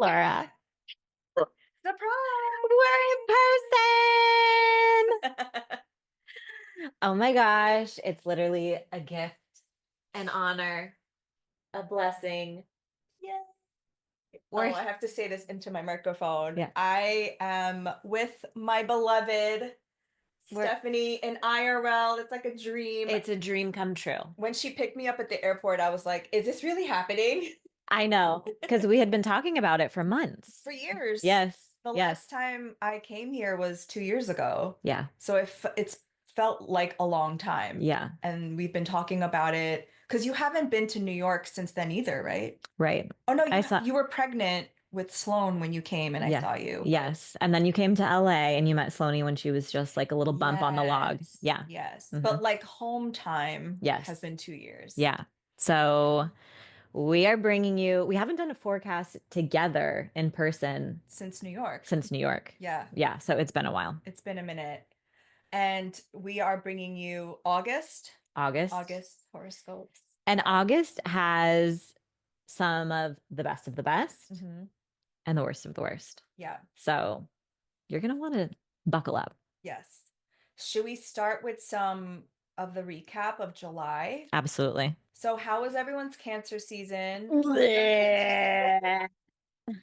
Laura, Surprise! we're in person. Oh my gosh, it's literally a gift, an honor, a blessing. Yeah. We're Oh, I have to say this into my microphone. yeah, I am with my beloved we're Stephanie in IRL. It's like a dream. it's a dream come true. When she picked me up at the airport, I was like, is this really happening? I know, because we had been talking about it for months. For years. Yes, The yes, last time I came here was 2 years ago. yeah, So it's felt like a long time. yeah, And we've been talking about it because you haven't been to New York since then either, right? right. Oh no, I you saw, you were pregnant with Sloan when you came and I yeah, saw you, but yes. And then you came to LA and you met Sloane when she was just like a little bump on the log. yes, Yeah. yes. Hmm. But like home time has Yes. been 2 years. Yeah. So we are bringing you, we haven't done a forecast together in person Since New York. since New York. Yeah, Yeah. So it's been a while. it's been a minute. And we are bringing you August, August. August horoscopes. And August has some of the best Hmm. and the worst of the worst. Yeah, So you're going to want to buckle up. yes. Should we start with some of the recap of July? Absolutely. So, how was everyone's cancer season? Was your cancer season? Bleh.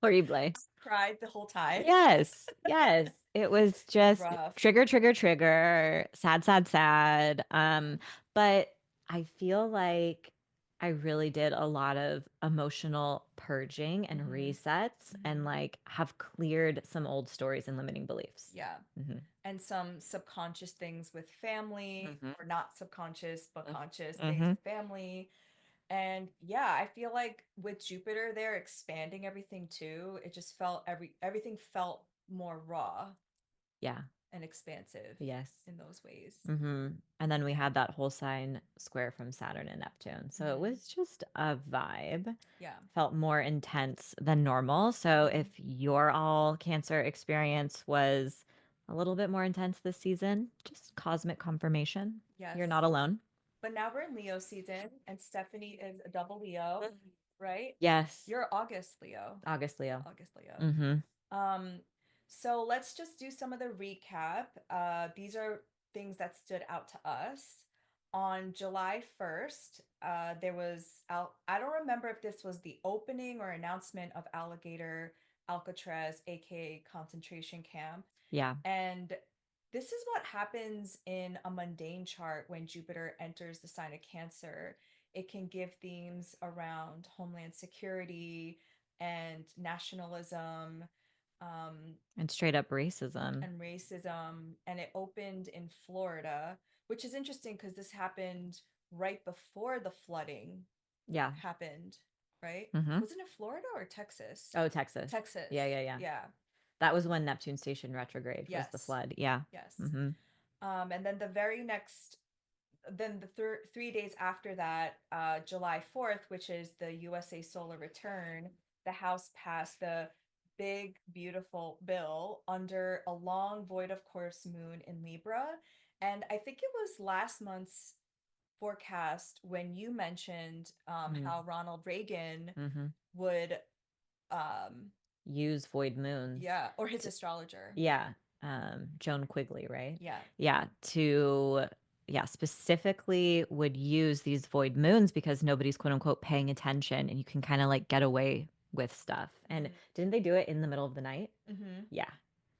Horrible. Cried the whole time. Yes, yes. It was just Rough. trigger, trigger, trigger, sad, sad, sad. But I feel like I really did a lot of emotional purging and Hmm. resets and Hmm. like have cleared some old stories and limiting beliefs. Yeah. Hmm. And some subconscious things with family, Hmm. or not subconscious, but conscious things Hmm. with family. And yeah, I feel like with Jupiter there expanding everything too, it just felt everything felt more raw Yeah. and expansive Yes. in those ways. And then we had that whole sign square from Saturn and Neptune. So it Hmm. was just a vibe. Yeah. Felt more intense than normal. So Hmm. if your all Cancer experience was a little bit more intense this season, just cosmic confirmation. You're Yes. not alone. But now we're in Leo season and Stephanie is a double Leo, right? Yes. You're August Leo. August Leo. August Leo. Mm-hmm. Um, so let's just do some of the recap. These are things that stood out to us. On July 1st, there was, I don't remember if this was the opening or announcement of Alligator Alcatraz, aka concentration camp. Yeah. And this is what happens in a mundane chart when Jupiter enters the sign of Cancer. It can give themes around homeland security and nationalism, And straight up racism. and racism. And it opened in Florida, which is interesting because this happened right before the flooding Yeah. happened, right? Mm-hmm. Was it in Florida or Texas? Oh, Texas. Texas. Yeah, yeah, yeah. Yeah. That was when Neptune station retrograde was the Yes. flood. Yeah. Yes. Mm-hmm. And then then the 3 days after that, July 4th, which is the USA solar return, the House passed the big, beautiful bill under a long void of course moon in Libra. And I think it was last month's forecast when you mentioned how Ronald Reagan Mm-hmm. would, um, Use void moons. yeah, or his astrologer. Yeah. Joan Quigley, right? Yeah. Yeah. Yeah, specifically would use these void moons because nobody's quote unquote paying attention and you can kind of like get away with stuff. And Hmm. didn't they do it in the middle of the night? Hmm. Yeah.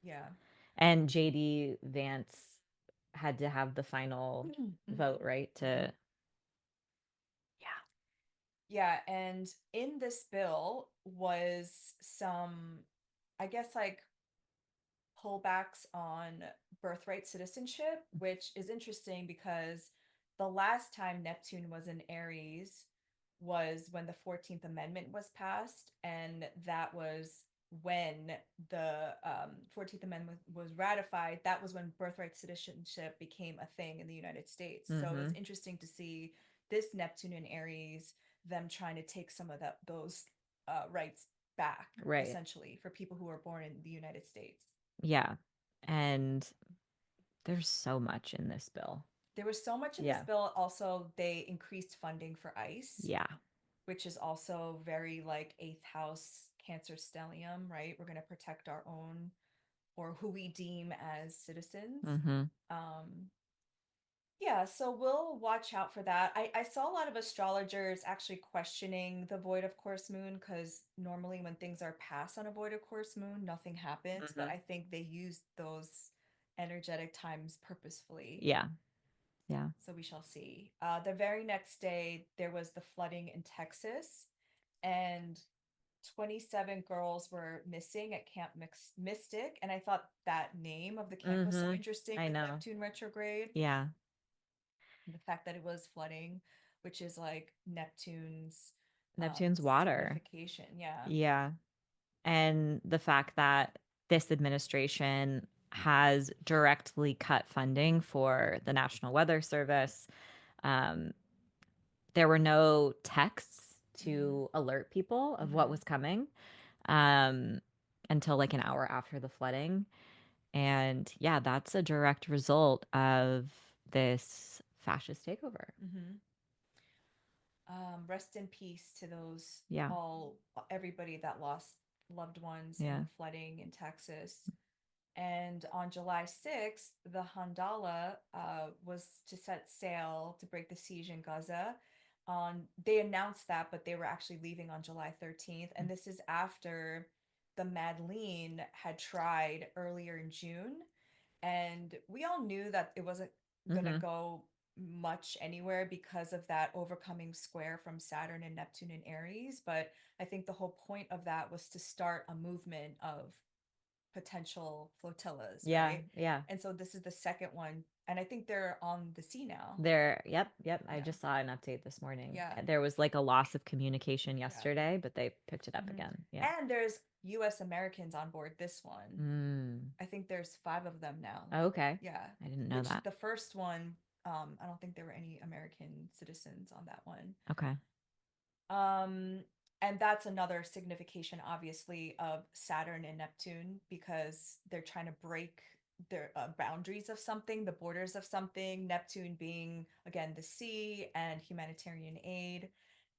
Yeah. And JD Vance had to have the final Hmm. vote, right? Hmm. Yeah. Yeah, and in this bill was some, I guess, like pullbacks on birthright citizenship, which is interesting because the last time Neptune was in Aries was when the 14th Amendment was passed, and that was when the 14th Amendment was ratified. That was when birthright citizenship became a thing in the United States. So it's Mm-hmm. interesting to see this Neptune in Aries, them trying to take some of those rights back, Right. essentially, for people who are born in the United States. Yeah. And there's so much in this bill. There was so much in this Yeah. bill. Also, they increased funding for ICE, Yeah. which is also very like eighth house Cancer stellium, right? We're going to protect our own or who we deem as citizens. Mm-hmm. Um, yeah, so we'll watch out for that. I saw a lot of astrologers actually questioning the void of course moon because normally when things are past on a void of course moon, nothing happens. But Mm-hmm. I think they used those energetic times purposefully. Yeah. Yeah. So we shall see. The very next day, there was the flooding in Texas, and 27 girls were missing at Camp Mystic. And I thought that name of the camp was so Mm-hmm. interesting I with know. Neptune retrograde. Yeah. The fact that it was flooding, which is like Neptune's Neptune's water. signification. Yeah. Yeah. And the fact that this administration has directly cut funding for the National Weather Service. Um, there were no texts Mm-hmm. to alert people of what Mm-hmm. was coming um, until like an hour after the flooding. And yeah, that's a direct result of this fascist takeover. Mm-hmm. Rest in peace to those Yeah. all everybody that lost loved ones in Yeah. the flooding in Texas. And on July 6th, the Handala was to set sail to break the siege in Gaza. They announced that, but they were actually leaving on July 13th. And this is after the Madeleine had tried earlier in June. And we all knew that it wasn't going to Mm-hmm. go much anywhere because of that overcoming square from Saturn and Neptune and Aries. But I think the whole point of that was to start a movement of potential flotillas, Yeah. right? Yeah. And so this is the second one. And I think they're on the sea now. There, yep, yep. I Yeah. just saw an update this morning. Yeah. There was like a loss of communication Yeah. yesterday, but they picked it up Hmm. again. Yeah. And there's US Americans on board this one. Mm. I think there's 5 of them now. Oh, okay. Yeah. I didn't know Which that. the first one, I don't think there were any American citizens on that one. Okay. Um, and that's another signification, obviously, of Saturn and Neptune because they're trying to break the boundaries of something, the borders of something. Neptune being, again, the sea and humanitarian aid.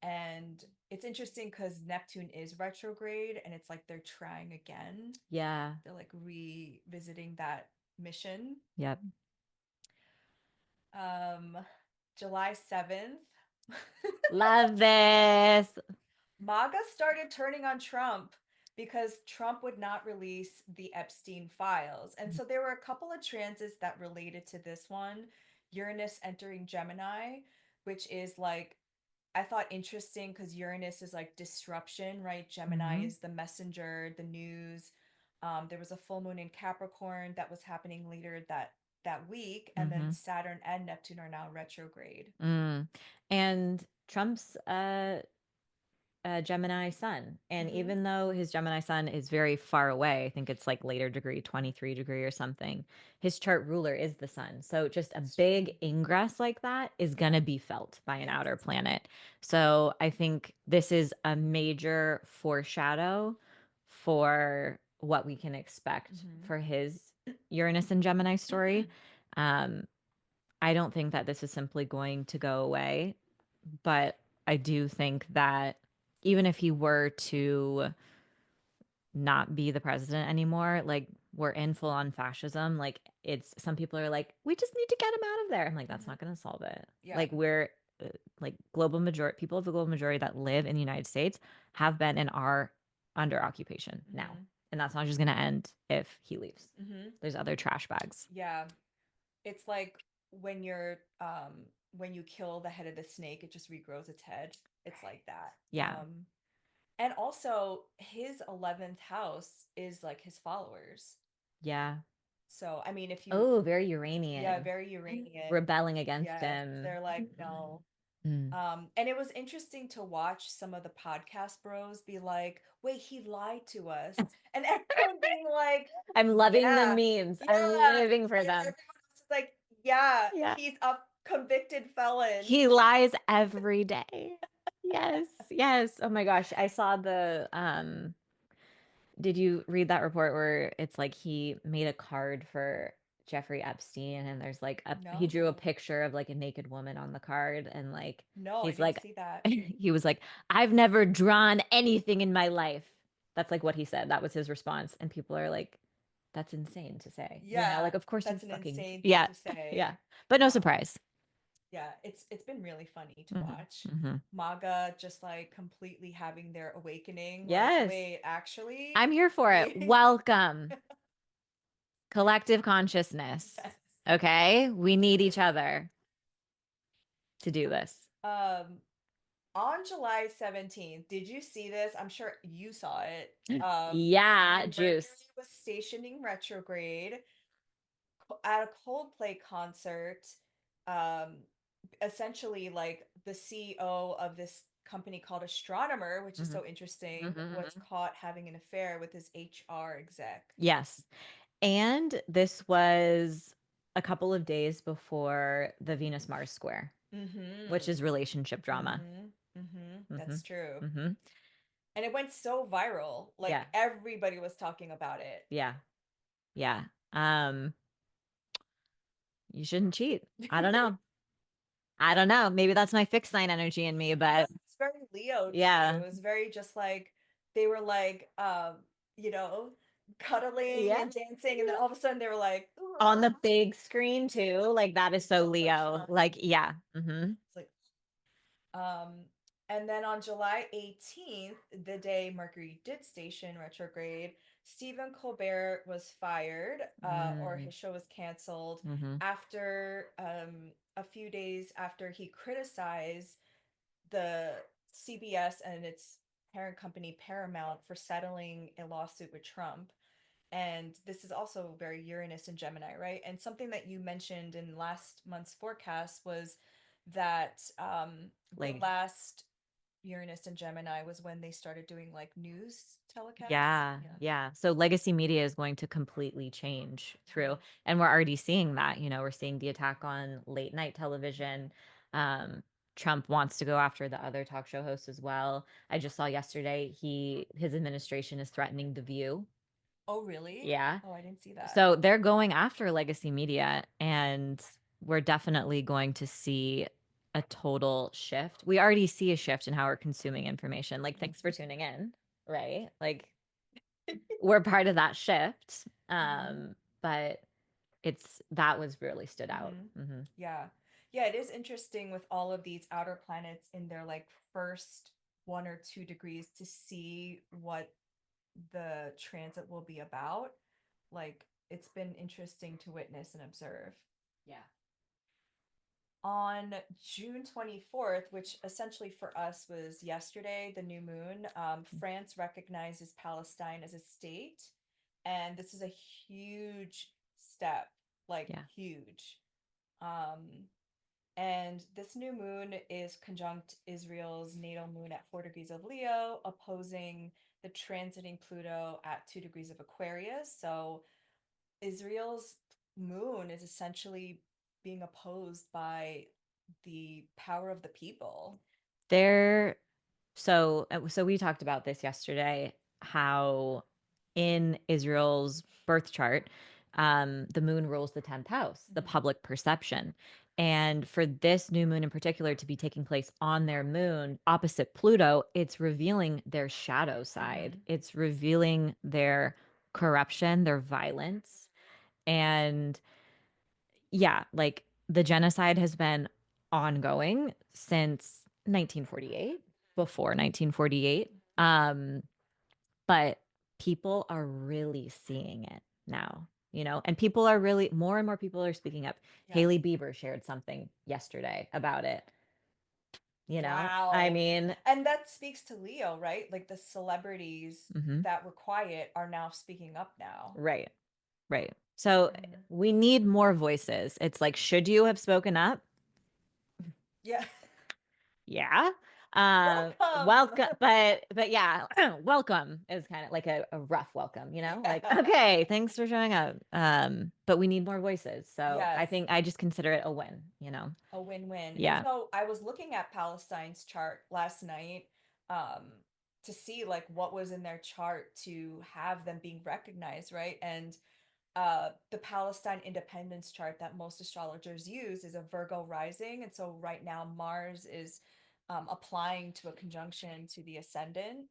And it's interesting because Neptune is retrograde and it's like they're trying again. Yeah. They're like revisiting that mission. Yep. Um, July 7th. Love this. MAGA started turning on Trump because Trump would not release the Epstein files. And so there were a couple of transits that related to this one. Uranus entering Gemini, which is like, I thought interesting because Uranus is like disruption, right? Gemini Mm-hmm. is the messenger, the news. There was a full moon in Capricorn that was happening later that week, and then Mm-hmm. Saturn and Neptune are now retrograde. Mm. And Trump's Gemini sun. And Mm-hmm. even though his Gemini sun is very far away, I think it's like later degree, 23 degree or something, his chart ruler is the sun. So just a That's true. big ingress like that is going Yeah. to be felt by an Yes. outer planet. So I think this is a major foreshadow for what we can expect Mm-hmm. for his Uranus and Gemini story. Um, I don't think that this is simply going to go away, but I do think that even if he were to not be the president anymore, like we're in full on fascism. Like it's some people are like, we just need to get him out of there. I'm like, that's Mm-hmm. not going to solve it. Yeah. Like we're like global majority people of the global majority that live in the United States have been and are under occupation now. Mm-hmm. And that's not just going to end if he leaves. Mm-hmm. There's other trash bags. Yeah. It's like when you're when you kill the head of the snake, it just regrows its head. It's like that. Yeah. And also his 11th house is like his followers. Yeah. So I mean if you Oh, very yeah, Uranian. very Uranian. Rebelling against Yes. him. They're like, no. Mm. And it was interesting to watch some of the podcast bros be like, wait, he lied to us. And everyone being like, I'm loving the yeah, memes. I'm yeah. living for And them. everyone else is like, yeah, Yeah. he's a convicted felon. He lies every day. Yes. Yes. Oh my gosh. I saw the did you read that report where it's like he made a card for Jeffrey Epstein and there's like he drew a No, picture of like a naked woman on the card and like no, I he's didn't like see that. he was like, I've never drawn anything in my life. That's like what he said. That was his response. And people are like, that's insane to say. Yeah, Like of course you that's an fucking insane thing yeah. to say. Yeah. But no Um, surprise. yeah, it's been really funny to Hmm. watch. Hmm. MAGA just like completely having their awakening. Like, Yes. wait, actually, I'm here for it. Welcome. Collective consciousness. yes. Okay? We need each other to do this. Um, on July 17th, did you see this? I'm sure you saw it. Yeah, When Mercury juice. was stationing retrograde at a Coldplay concert, um, essentially like the CEO of this company called Astronomer, which is Hmm. so interesting, was Hmm. caught having an affair with his HR exec. Yes. And this was a couple of days before the Venus Mars square, which Mm-hmm. is relationship drama. Mm-hmm. Mm-hmm. Hmm. That's true. Hmm. And it went so viral. Yeah. Like everybody was talking about it. Yeah. Yeah. Um, you shouldn't cheat. I don't know. I don't know. Maybe that's my fixed sign energy in me, but It's very Leo too. yeah. It was very just like they were like you know, cuddling Yeah. and dancing, and then all of a sudden they were like, On "Ugh." the big screen too. Like that is so So Leo. Like, shocking. yeah. Hmm. It's like and then on July 18th, the day Mercury did station retrograde, Stephen Colbert was fired, or Mm-hmm. his show was canceled Mm-hmm. after a few days after he criticized the CBS and its parent company Paramount for settling a lawsuit with Trump. And this is also very Uranus and Gemini, right? And something that you mentioned in last month's forecast was that the Like, last Uranus and Gemini was when they started doing like news telecasts. yeah, Yeah. yeah. So legacy media is going to completely change through, and we're already seeing that. We're seeing the attack on late night television. Um, Trump wants to go after the other talk show hosts as well. I just saw yesterday his administration is threatening The View. Oh, really? Yeah. Oh, I didn't see that. So they're going after legacy media, and we're definitely going to see a total shift. We already see a shift in how we're consuming information. Like, thanks for tuning in, right? Like, we're part of that shift. Hmm. But that was really stood out. Hmm. Hmm. Yeah. Yeah, it is interesting with all of these outer planets in their like first 1 or 2 degrees to see what the transit will be about. Like, it's been interesting to witness and observe. Yeah. On June 24th, which essentially for us was yesterday, the new moon, France recognizes Palestine as a state. And this is a huge step, like Yeah. huge. Um, and this new moon is conjunct Israel's natal moon at 4 degrees of Leo, opposing the transiting Pluto at 2 degrees of Aquarius. So Israel's moon is essentially being opposed by the power of the people. There so we talked about this yesterday, how in Israel's birth chart, the moon rules the 10th house, the Mhm. public perception. And for this new moon in particular to be taking place on their moon opposite Pluto, it's revealing their shadow side. Mhm. It's revealing their corruption, their violence. And yeah, like the genocide has been ongoing since 1948, before 1948. But people are really seeing it now, and people are really, more and more people are speaking up. Yeah. Haley Bieber shared something yesterday about it. I Wow. mean, And that speaks to Leo, right? Like the celebrities mhm, that were quiet are now speaking up now. right, right. So Mhm. we need more voices. It's like, should you have spoken up? Yeah. Yeah. Welcome. Welcome, but yeah, welcome is kind of like a rough welcome, like, Yeah. okay, thanks for showing up. But we need more voices. So I Yes. think I just consider it a win. A win-win. And Yeah. so I was looking at Palestine's chart last night, um, to see like what was in their chart to have them being recognized, right? And the Palestine independence chart that most astrologers use is a Virgo rising. And so right now Mars is applying to a conjunction to the ascendant.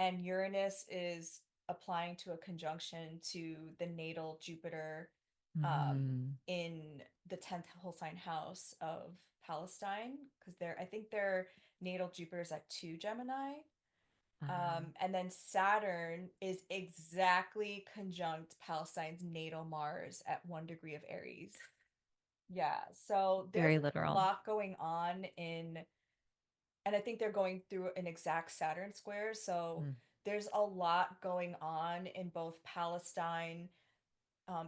and Uranus is applying to a conjunction to the natal Jupiter um, Mm, in the 10th whole sign house of Palestine, because I think their natal Jupiter is at 2 Gemini. um, And then Saturn is exactly conjunct Palestine's natal Mars at 1 degree of Aries. Yeah, so there's very a literal. lot going on and I think they're going through an exact Saturn square. So Mm, there's a lot going on in both Palestine,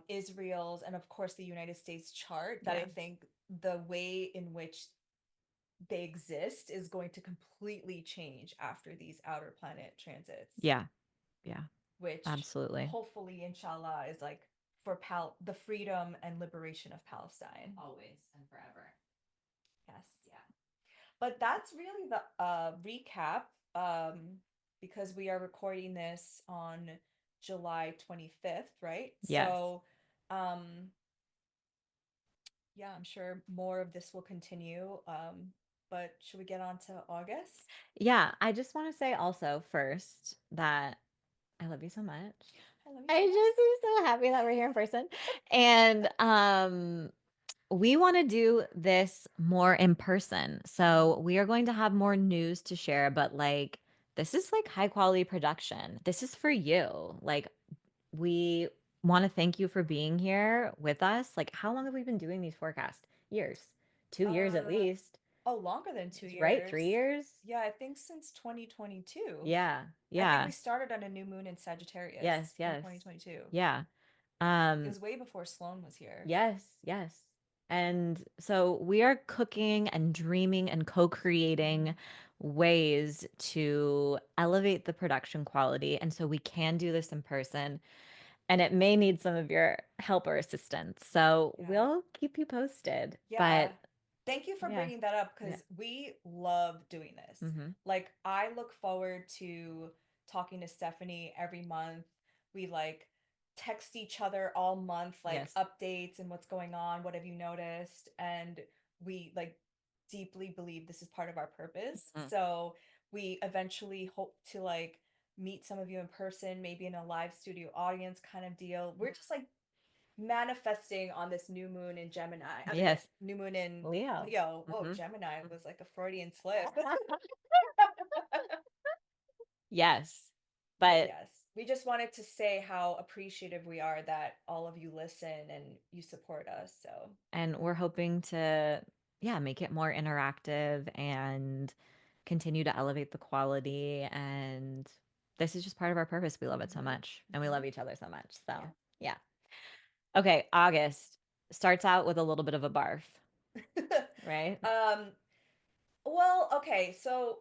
Israel's, and of course the United States chart that I yeah. think the way in which they exist is going to completely change after these outer planet transits, Yeah. Yeah. which Absolutely. hopefully, inshallah, is like for the freedom and liberation of Palestine. Always and forever. Yes. Yeah. But that's really the recap, because we are recording this on July 25th, right? Yes. So, um, yeah, I'm sure more of this will continue. But should we get on to August? Yeah. I just want to say also first that I love you so much. I love you I so just am so happy that we're here in person. And we want to do this more in person. So much. we are going to have more news to share, but like this is like high quality production. This is for you. Like we want to thank you for being here with us. Like how long have we been doing these forecasts? Years. 2 years at Uh, least. oh, longer than two Right? years. 3 years? Yeah, I think since 2022. Yeah. I think Yeah. we started on a new moon in Sagittarius Yes, in yes. 2022. Yeah. It Um was way before Sloan was here. Yes, yes. And so we are cooking and dreaming and co-creating ways to elevate the production quality. And so we can do this in person. And it may need some of your help or assistance. So Yeah. we'll keep you posted. Yeah. But Thank you for yeah, bringing that up yeah. because we love doing this. Mm-hmm. Like, I look forward to talking to Stephanie every month. We like text each other all month, like Yes. updates and what's going on. What have you noticed? And we like deeply believe this is part of our purpose. Mm. So we eventually hope to like meet some of you in person, maybe in a live studio audience kind of deal. We're just like manifesting on this new moon in Gemini. I mean, Yes. new moon in Leo. Leo. Whoa, Mm-hmm. Gemini was like a Freudian slip. Yes. But But yes, we just wanted to say how appreciative we are that all of you listen and you support us. So, and we're hoping to yeah make it more interactive and continue to elevate the quality, and this is just part of our purpose. We love it so mhm, much and we mhm, love each other so much, so yeah. yeah. Okay, August starts out with a little bit of a barf, right? um, well, okay, so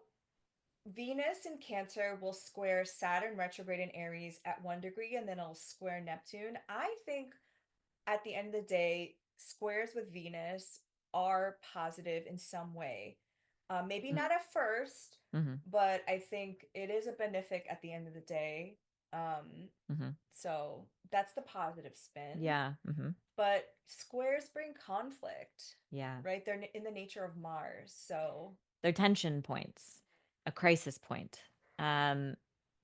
Venus in Cancer will square Saturn retrograde in Aries at 1 degree and then it'll square Neptune. I think at the end of the day, squares with Venus are positive in some way. Maybe not at first, Mm-hmm. but I think it is a benefic at the end of the day. Um, Mm-hmm. so that's the positive spin. Yeah. Mm-hmm. But squares bring conflict, Yeah. right? They're in the nature of Mars. So, They're tension points, a crisis point. Um,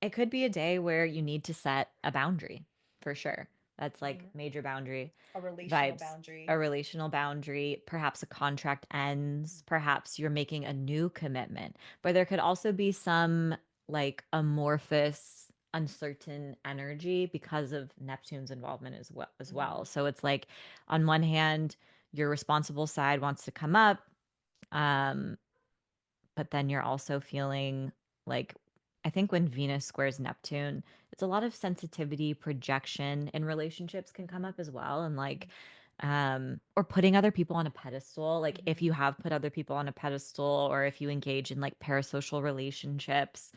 it could be a day where you need to set a boundary for sure. That's like mhm, major boundary a relational vibes, a boundary. relational boundary. Perhaps a contract ends. Perhaps you're making a new commitment. But there could also be some like amorphous, uncertain energy because of Neptune's involvement as well. As Hmm. well. So it's like, on one hand, your responsible side wants to come up. Um, but then you're also feeling like, I think when Venus squares Neptune, it's a lot of sensitivity, projection in relationships can come up as well. And like, or putting other people on a pedestal. Like if Hmm. you have put other people on a pedestal or if you engage in like parasocial relationships,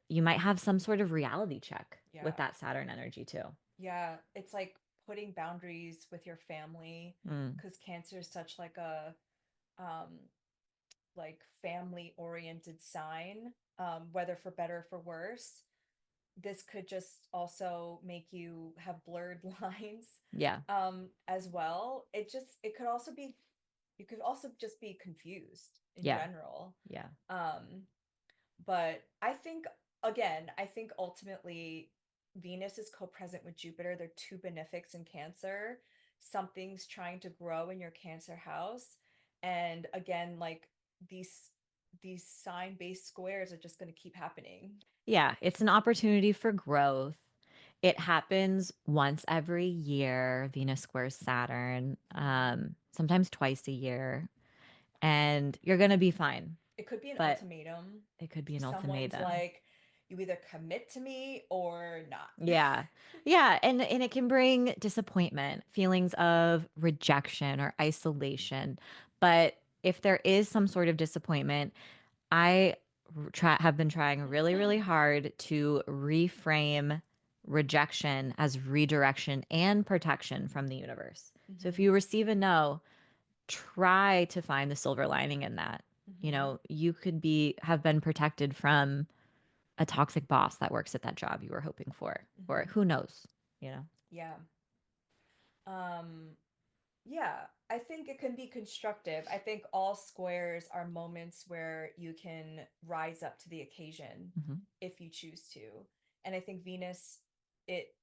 you might have some sort of reality check with Yeah. that Saturn energy too. Yeah. It's like putting boundaries with your family Mm, because Cancer is such like a um like family oriented sign, whether for better or for worse. This could just also make you have blurred lines, yeah. as well. It could also be, you could also just be confused in Yeah. general. Yeah. Um, but I think again, I think ultimately Venus is co-present with Jupiter. They're two benefics in Cancer. Something's trying to grow in your Cancer house. And again, like these these sign-based squares are just going to keep happening. Yeah, it's an opportunity for growth. It happens once every year, Venus squares Saturn, Mhm. sometimes twice a year, and you're going to be fine. It could be an But ultimatum. it could be an Someone's ultimatum. like, you either commit to me or not. Yeah. Yeah, and it can bring disappointment, feelings of rejection or isolation. But if there is some sort of disappointment, I have been trying really, really hard to reframe rejection as redirection and protection from the universe. So if Hmm. you receive a no, try to find the silver lining in that. You Hmm. know, you could be have been protected from a toxic boss that works at that job you were hoping for, or Hmm. who knows, you know? Yeah. Um, yeah, I think it can be constructive. I think all squares are moments where you can rise up to the occasion Hmm. if you choose to. And I think Venus, it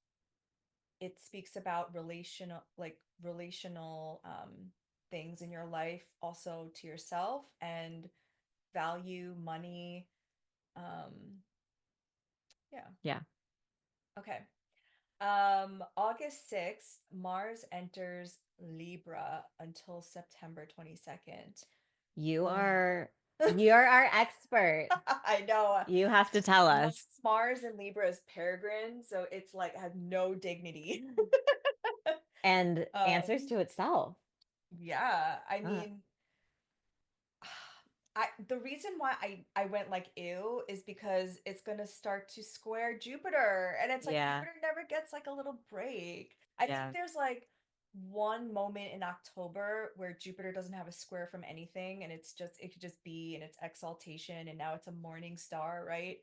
it speaks about relational things in your life, also to yourself, and value, money. Yeah. Yeah. Okay. August 6th, Mars enters Libra until September 22nd. You Ugh. are you're our expert. I know. You have to tell My us. Mars in Libra is peregrine, so it's like has no dignity. And answers Um, to itself. yeah, I Uh, mean, the reason why I went like ew is because it's gonna start to square Jupiter, and it's like yeah. Jupiter never gets like a little break. I think Yeah. there's like one moment in October where Jupiter doesn't have a square from anything, and it could just be in its exaltation, and now it's a morning star, right?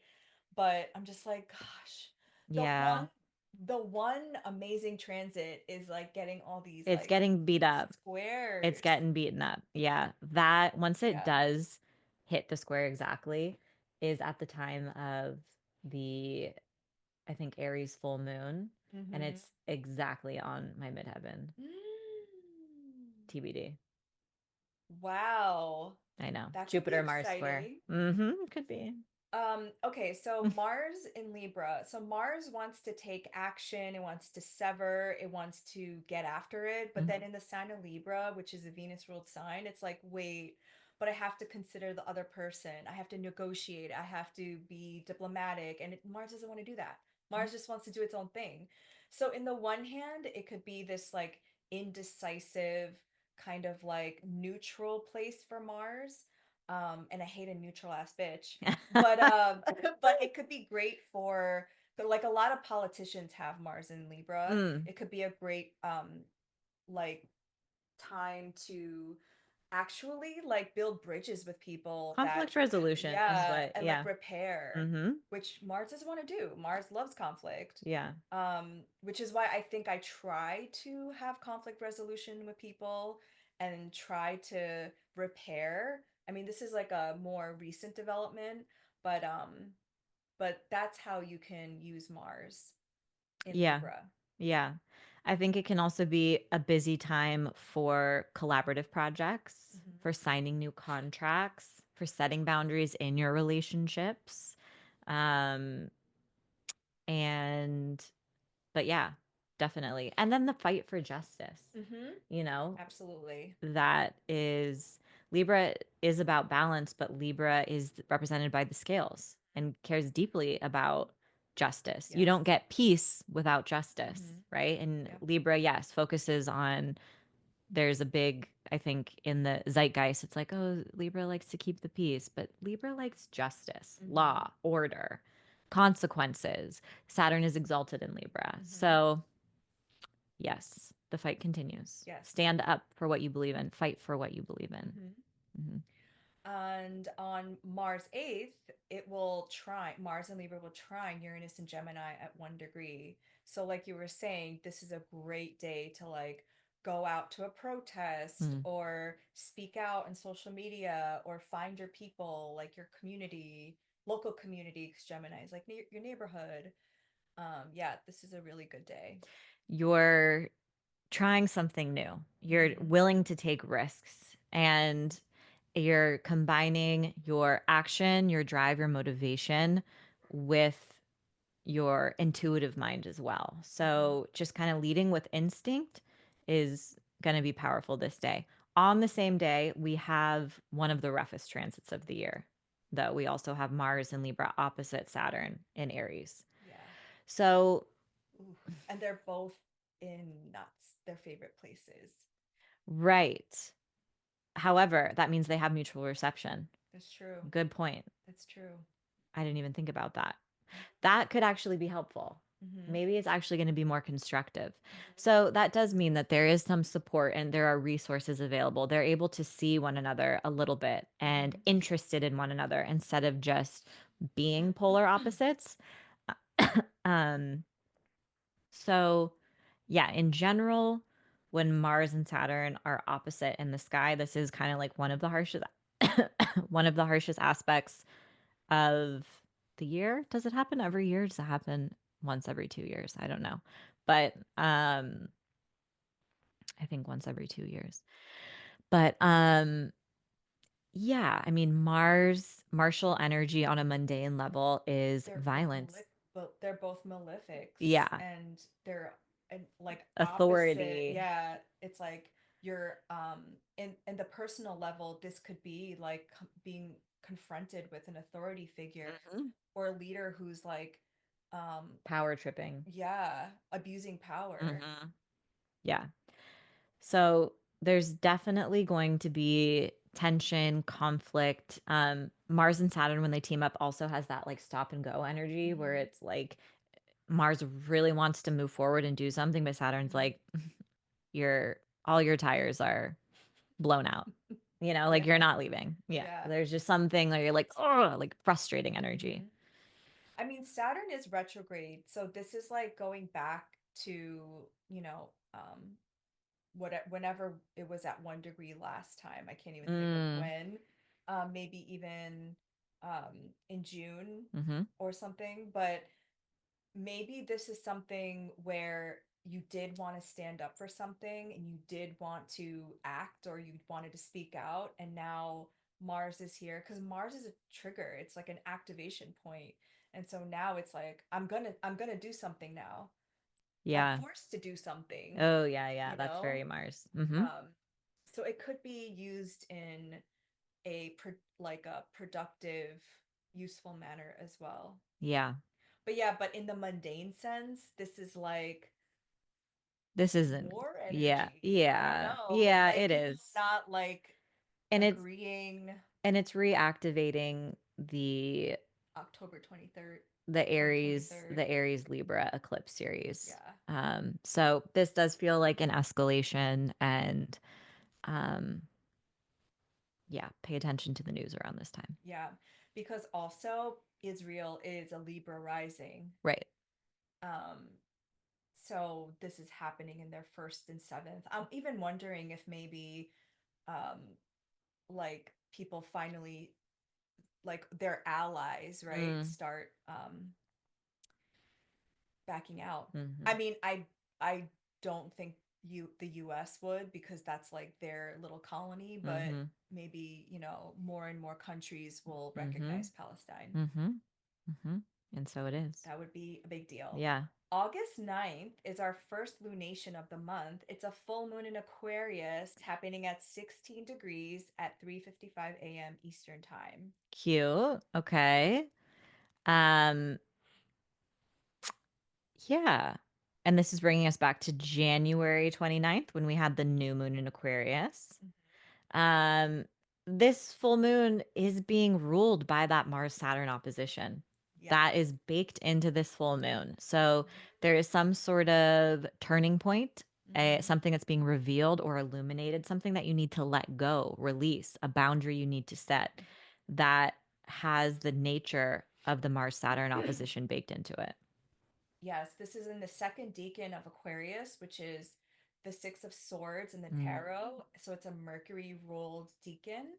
But I'm just like, gosh, the Yeah. one the one amazing transit is like getting all these It's like getting beat up. It's squares. getting beaten up. Yeah. That once it Yeah. does hit the square exactly is at the time of the I think Aries full moon, and Mm-hmm. it's exactly on my midheaven. Mm. TBD. Wow. I know. That could be Jupiter Mars square. exciting. Mm-hmm. Could be. Okay, so Mars in Libra. So Mars wants to take action, it wants to sever, it wants to get after it. But then Mhm. in the sign of Libra, which is a Venus ruled sign, it's like, wait, but I have to consider the other person. I have to negotiate. I have to be diplomatic. And Mars doesn't want to do that. Mars just wants to do its own thing. So in the one hand, it could be this like indecisive, kind of like neutral place for Mars. And I hate a neutral ass bitch, but but it could be great for like a lot of politicians have Mars in Libra. Mm. It could be a great like time to actually like build bridges with people that Conflict resolution is yeah, what, and like yeah. repair, Mm-hmm. which Mars doesn't want to do. Mars loves conflict. Yeah. Which is why I think I try to have conflict resolution with people and try to repair. I mean, this is like a more recent development, but that's how you can use Mars in Yeah. Libra. Yeah. I think it can also be a busy time for collaborative projects, Hmm. for signing new contracts, for setting boundaries in your relationships. Um, and, but yeah, definitely. And then the fight for justice, Hmm. you know, Absolutely. that is Libra is about balance, but Libra is represented by the scales and cares deeply about justice. You Yes. don't get peace without justice, Hmm. right? And Yeah. Libra, yes, focuses on there's a big, I think, in the zeitgeist, it's like, oh, Libra likes to keep the peace, but Libra likes justice, Hmm. law, order, consequences. Saturn is exalted in Libra. Hmm. So yes, the fight continues. Yes. Stand up for what you believe in, fight for what you believe in. Hmm. Hmm. And on Mars 8th, it will trine, Mars and Libra will trine Uranus and Gemini at 1 degree. So, like you were saying, this is a great day to like go out to a protest Mm. or speak out in social media or find your people, like your community. local community, because Gemini is like your neighborhood. Yeah, this is a really good day. You're trying something new. You're Mm-hmm. willing to take risks, and you're combining your action, your drive, your motivation with your intuitive mind as well. Mm-hmm. So just kind of leading with instinct is going to be powerful this day. On the same day, we have one of the roughest transits of the year, though we also have Mars in Libra opposite Saturn in Aries. Yeah. So, Ooh. And they're both in nuts, their favorite places. right. However, that means they have mutual reception. That's true. Good point. That's true. I didn't even think about that. That could actually be helpful. Mm-hmm. Maybe it's actually going to be more constructive. Mm-hmm. So that does mean that there is some support and there are resources available. They're able to see one another a little bit and Mm-hmm. interested in one another instead of just being polar opposites. um so yeah, in general, when Mars and Saturn are opposite in the sky, this is kind of like one of the harshest one of the harshest aspects of the year. Does it happen every year? Does it happen once every 2 years? I don't know. But I think once every 2 years. But yeah, I mean Mars, martial energy on a mundane level is they're both violence. but they're both malefics, Yeah, and they're like opposite. authority. Yeah, it's like you're in the personal level, this could be like being confronted with an authority figure Mhm. or a leader who's like um Power tripping. yeah, abusing power. Mhm. Yeah. So there's definitely going to be tension, conflict. Mars and Saturn, when they team up, also has that like stop and go energy where Mm-hmm. it's like Mars really wants to move forward and do something, but Saturn's Mm-hmm. like, your all your tires are blown out. Like you're Yeah. not leaving. Yeah. Yeah. There's just something where you're like, oh, like frustrating energy. Mm-hmm. I mean, Saturn is retrograde, so this is like going back to, you know, whenever it was at 1 degree last time. I can't even think of Mm. when. Maybe even in June Mm-hmm. or something. But maybe this is something where you did want to stand up for something and you did want to act or you wanted to speak out, and now Mars is here because Mars is a trigger. It's like an activation point. And so now it's like I'm gonna do something now. I'm Yeah. forced to do something, Oh, yeah, yeah. you That's know? very Mars. Mm-hmm. Um, so it could be used in like a productive, useful manner as well. Yeah. But yeah, but in the mundane sense, this is like This isn't. war Yeah. energy. I don't Yeah. know, Yeah, like it people is. not like And it's agreeing. and it's reactivating the October 23rd, the Aries 2023rd. the Aries Libra eclipse series. Yeah. So this does feel like an escalation, and um yeah, pay attention to the news around this time. Yeah. Because also Israel is a Libra rising. Right. Um, so this is happening in their first and seventh. I'm even wondering if maybe um like people finally, like their allies, right, Mm, start backing out. I mhm. mean, I don't think the US would, because that's like their little colony, but Mhm. maybe, more and more countries will Mhm. recognize Palestine. Mhm. Mhm. And so it is. That would be a big deal. Yeah. August 9th is our first lunation of the month. It's a full moon in Aquarius happening at 16 degrees at 3:55 a.m. Eastern Time. Cute. Okay. Um yeah. And this is bringing us back to January 29th when we had the new moon in Aquarius. Mhm. Um, this full moon is being ruled by that Mars Saturn opposition. Yeah. That is baked into this full moon. So Mhm. there is some sort of turning point, Mhm. something that's being revealed or illuminated, something that you need to let go, release, a boundary you need to set that has the nature of the Mars Saturn opposition baked into it. Yes, this is in the second decan of Aquarius, which is the Six of Swords in the Mm. tarot. So it's a Mercury ruled decan.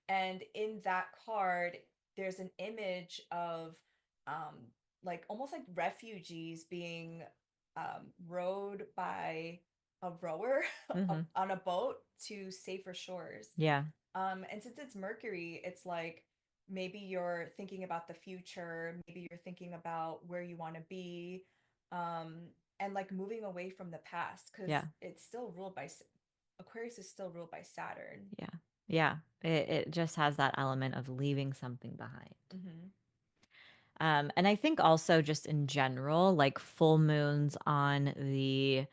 And in that card, there's an image of um like almost like refugees being rowed by a rower Mhm. on a boat to safer shores. Yeah. And since it's Mercury, it's like maybe you're thinking about the future, maybe you're thinking about where you want to be, um, and like moving away from the past because Yeah. it's still ruled by Aquarius is still ruled by Saturn. Yeah. Yeah. It just has that element of leaving something behind. Mm-hmm. And I think also just in general, like full moons on the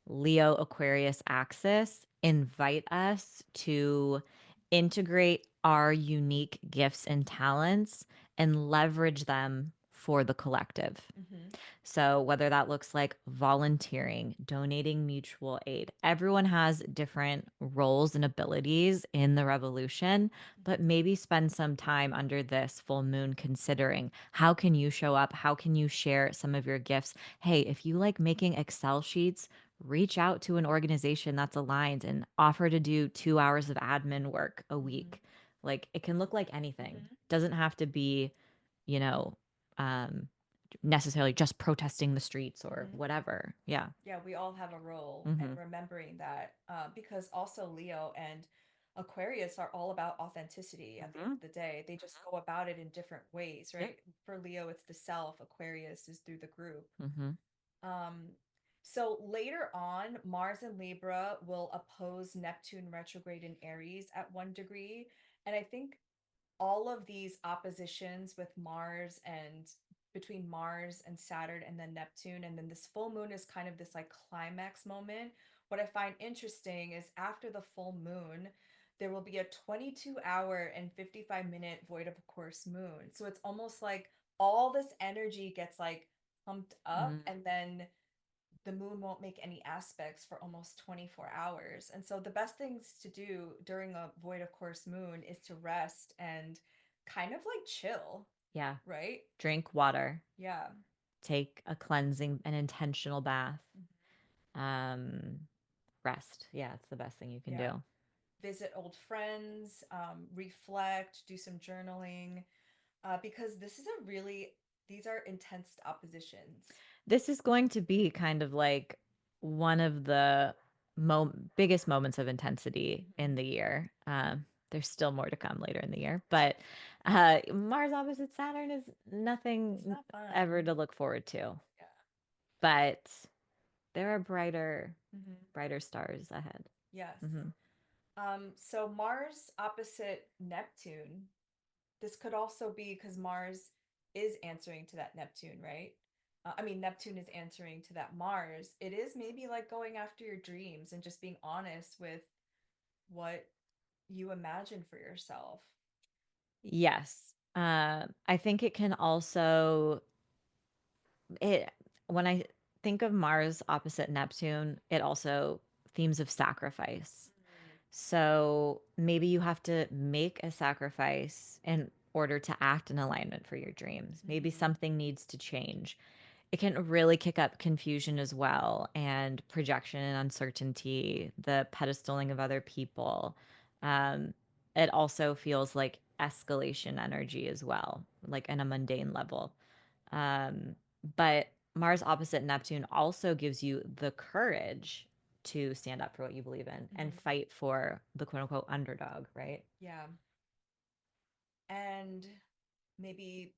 Leo Aquarius axis invite us to integrate our unique gifts and talents and leverage them for the collective. Mm-hmm. So, whether that looks like volunteering, donating mutual aid, everyone has different roles and abilities in the revolution, but Mm-hmm. maybe spend some time under this full moon considering how can you show up? How can you share some of your gifts? Hey, if you like making Excel sheets, reach out to an organization that's aligned and offer to do 2 hours of admin work a Mm-hmm. week. Like it can look like anything, Mm-hmm. doesn't have to be, you know, um, necessarily just protesting the streets or Mm-hmm. whatever. Yeah. Yeah, we all have a role, and Mhm. remembering that because also Leo and Aquarius are all about authenticity at the end Mhm. of the day. They just go about it in different ways, Yep. right? For Leo, it's the self, Aquarius is through the group. Mhm. Um, so later on, Mars and Libra will oppose Neptune retrograde in Aries at 1 degree. And I think all of these oppositions with Mars and between Mars and Saturn and then Neptune, and then this full moon is kind of this like climax moment. What I find interesting is after the full moon, there will be a 22-hour and 55-minute void of course moon. So it's almost like all this energy gets like pumped up, Mm. and then the moon won't make any aspects for almost 24 hours. And so the best things to do during a void of course moon is to rest and kind of like chill, Yeah. right? Drink water, Yeah. take a cleansing an intentional bath. Mhm. Um rest. Yeah, it's the best thing you can Yeah. do. Visit old friends, reflect, do some journaling, because this is a really, these are intense oppositions. This is going to be kind of like one of the biggest moments of intensity Mhm. in the year. There's still more to come later in the year, but Mars opposite Saturn is It's nothing not fun. ever to look forward to. Yeah. But there are brighter, Hmm. brighter stars ahead. Yes. Hmm. So Mars opposite Neptune, this could also be because Mars is answering to that Neptune, right? I mean, Neptune is answering to that Mars. It is maybe like going after your dreams and just being honest with what you imagine for yourself. Yes. I think it can also it when I think of Mars opposite Neptune, it also themes of sacrifice. So maybe you have to make a sacrifice in order to act in alignment for your dreams. Maybe Mm-hmm. something needs to change. It can really kick up confusion as well and projection and uncertainty, the pedestaling of other people. Um, it also feels like escalation energy as well, like in a mundane level. Um, but Mars opposite Neptune also gives you the courage to stand up for what you believe in and Mm-hmm. fight for the quote unquote underdog, right? Yeah. And maybe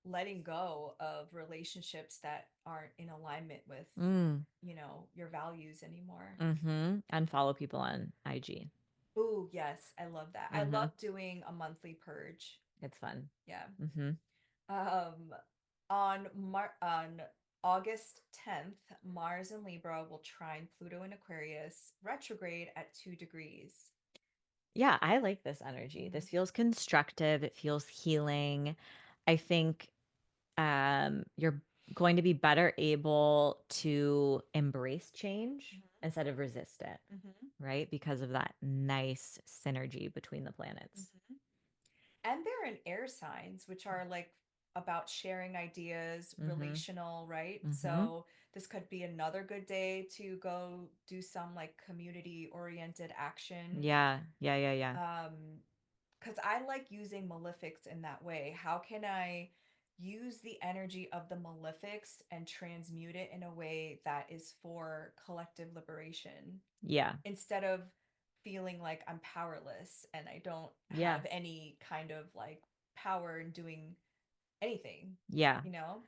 letting go of relationships that aren't in alignment with, Mm. your values anymore. Mm-hmm. Unfollow people on IG. Ooh, yes, I love that. I Mm-hmm. love doing a monthly purge. It's fun. Yeah. Mm-hmm. Um, on August 10th, Mars in Libra will trine Pluto in Aquarius, retrograde at 2 degrees. Yeah, I like this energy. Mm-hmm. This feels constructive. It feels healing. I think you're going to be better able to embrace change instead of resist it, Mm-hmm. right? Because of that nice synergy between the planets. Mm-hmm. And they're in air signs, which are like about sharing ideas, Mm-hmm. relational, right? Mm-hmm. So this could be another good day to go do some like community oriented action. Yeah. Yeah. Yeah. Yeah. Um, because I like using malefics in that way. How can I use the energy of the malefics and transmute it in a way that is for collective liberation Yeah. instead of feeling like I'm powerless and I don't Yeah. have any kind of like power in doing anything, Yeah. you know?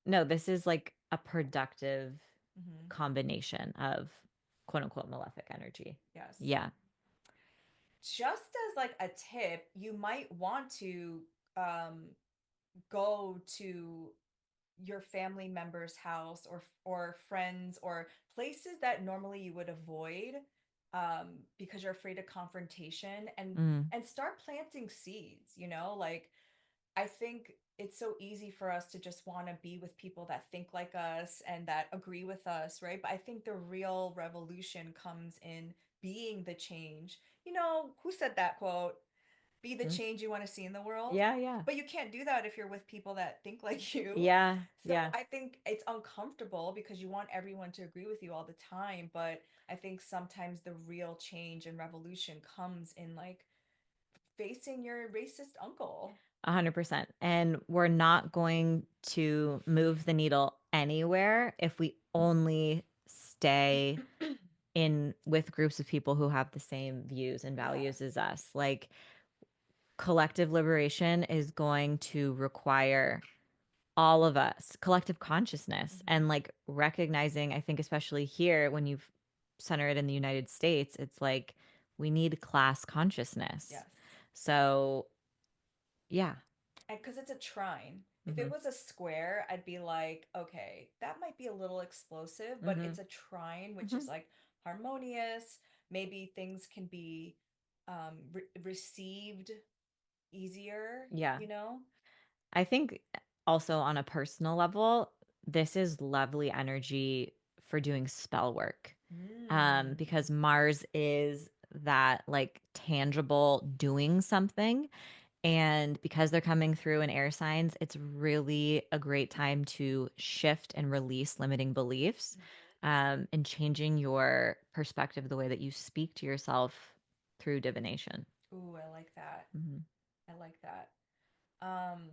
No, this is like a productive Mm-hmm. combination of quote unquote malefic energy. Yes. Yeah. Just as like a tip, you might want to um, go to your family member's house or friends or places that normally you would avoid because you're afraid of confrontation Mm. and start planting seeds, you know, like I think it's so easy for us to just want to be with people that think like us and that agree with us, right? But I think the real revolution comes in being the change. You know, who said that quote? Be the Mm. change you want to see in the world. Yeah. Yeah. But you can't do that if you're with people that think like you. Yeah. So Yeah. I think it's uncomfortable because you want everyone to agree with you all the time. But I think sometimes the real change and revolution comes in like facing your racist uncle. 100%. And we're not going to move the needle anywhere if we only stay in with groups of people who have the same views and Yeah. values as us. Like collective liberation is going to require all of us, collective consciousness, Mm-hmm. and like recognizing, I think, especially here when you've center it in the United States, it's like we need class consciousness. Yes. So, yeah. And because it's a trine. If it Hmm. was a square, I'd be like, okay, that might be a little explosive, but Hmm. it's a trine, which Hmm. is like harmonious. Maybe things can be received easier, Yeah. you know? I think also on a personal level, this is lovely energy for doing spell work. Mm. Because Mars is that like tangible doing something. And because they're coming through in air signs, it's really a great time to shift and release limiting beliefs, and changing your perspective, the way that you speak to yourself through divination. Ooh, I like that. Hmm. I like that. Um,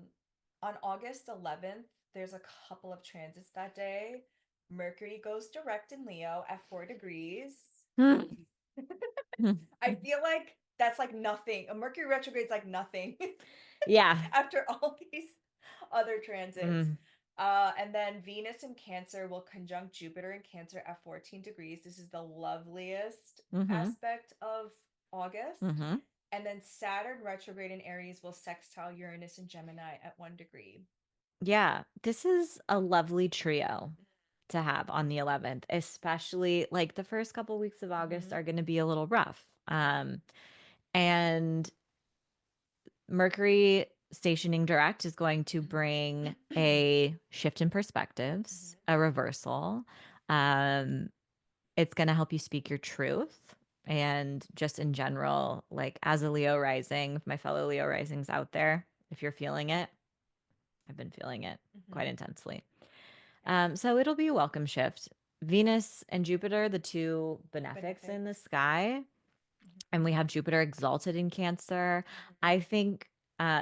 on August 11th, there's a couple of transits that day. Mercury goes direct in Leo at 4 degrees. I feel like that's like nothing. A Mercury retrograde's like nothing Yeah. after all these other transits. Mm-hmm. And then Venus in Cancer will conjunct Jupiter in Cancer at 14 degrees. This is the loveliest Mm-hmm. aspect of August. Mm-hmm. And then Saturn retrograde in Aries will sextile Uranus and Gemini at 1 degree. Yeah. This is a lovely trio to have on the 11th, especially like the first couple weeks of August Mm-hmm. are going to be a little rough. And Mercury stationing direct is going to bring a shift in perspectives, Mm-hmm. a reversal. Um, it's going to help you speak your truth. And just in general, like as a Leo rising, if my fellow Leo risings out there, if you're feeling it, I've been feeling it quite Mm-hmm. intensely. Yeah. So it'll be a welcome shift. Venus and Jupiter, the two benefics in the Benefics. sky, Mm-hmm. and we have Jupiter exalted in Cancer. Mm-hmm. I think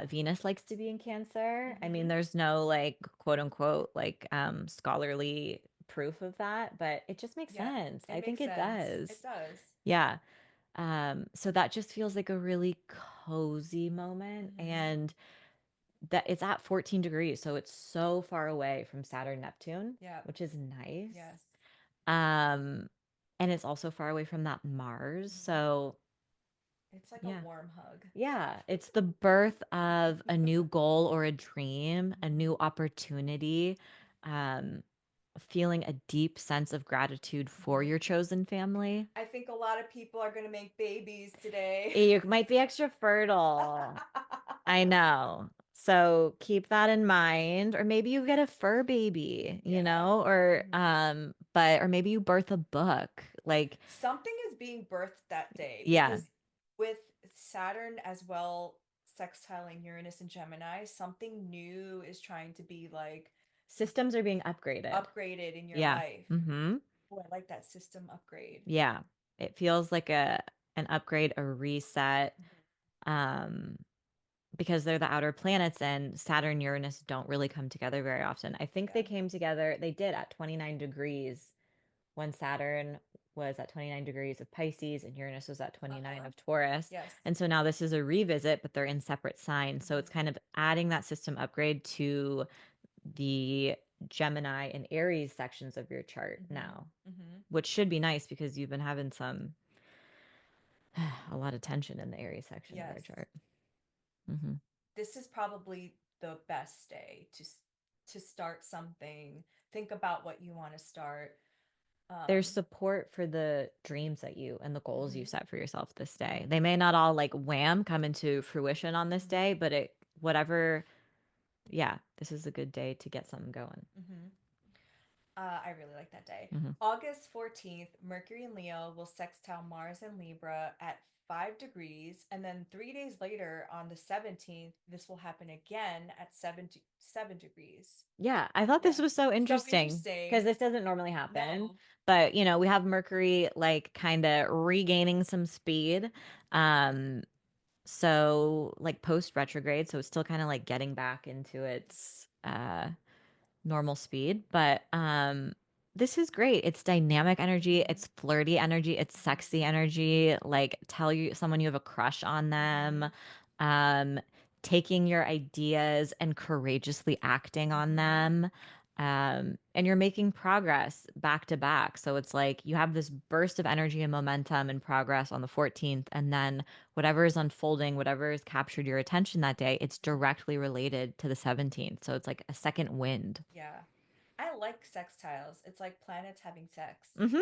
Venus likes to be in Cancer. I Mm-hmm. mean, there's no like quote unquote like scholarly proof of that, but it just makes Yep. sense. It I think makes it sense. does. It does. Yeah. So that just feels like a really cozy moment, Mm-hmm. and that it's at 14 degrees, so it's so far away from Saturn Neptune, Yep. which is nice. Yes. Um, and it's also far away from that Mars. Mm-hmm. So It's like a yeah. warm hug. Yeah, it's the birth of a new goal or a dream, a Mm-hmm. new opportunity, um, feeling a deep sense of gratitude for Mm-hmm. your chosen family. I think a lot of people are going to make babies today. You might be extra fertile. I know. So keep that in mind. Or maybe you get a fur baby, Yeah. or Mm-hmm. or maybe you birth a book. Like, Something is being birthed that day yeah, because with Saturn as well sextiling Uranus and Gemini, something new is trying to be like systems are being upgraded. upgraded in your Yeah. life. Mm-hmm. Oh, I like that system upgrade. Yeah. It feels like an upgrade, a reset. Um, because they're the outer planets and Saturn, Uranus don't really come together very often. I think they Yeah. came together, they did at 29 degrees when Saturn was at 29 degrees of Pisces and Uranus was at 29 Uh-huh. of Taurus. Yes. And so now this is a revisit, but they're in separate signs. So it's Mhm. kind of adding that system upgrade to the Gemini and Aries sections of your chart Mhm. now, Mhm. which should be nice because you've been having a lot of tension in the Aries section of our Yes. chart. Hmm. This is probably the best day to start something. Think about what you want to start. There's Um, support for the dreams that you and the goals you mhm. set for yourself this day. They Mhm. may not all like wham come into fruition on this Mhm. day, but whatever, yeah, this is a good day to get something going. Mhm. I really like that day. Hmm. August 14th, Mercury and Leo will sextile Mars and Libra at 5 degrees. And then 3 days later, on the 17th, this will happen again at 7 degrees. Yeah, I thought this Yeah. was so So interesting because interesting. this doesn't normally happen. No. But, we have Mercury like kind of regaining some speed. Um, so like post retrograde, so it's still kind of like getting back into its normal speed. But this is great. It's dynamic energy, Mhm. it's flirty energy, it's Mhm. sexy energy. Like tell you someone you have a crush on them. Mhm. Um, taking your ideas and courageously acting on Mhm. them. And you're making progress back to back. So it's like you have this burst of energy and momentum and progress on the 14th, and then whatever is unfolding, whatever has captured your attention that day, it's Mhm. directly related to the 17th. So it's like a second wind. Yeah. I like sextiles. It's like planets having sex. Mm-hmm.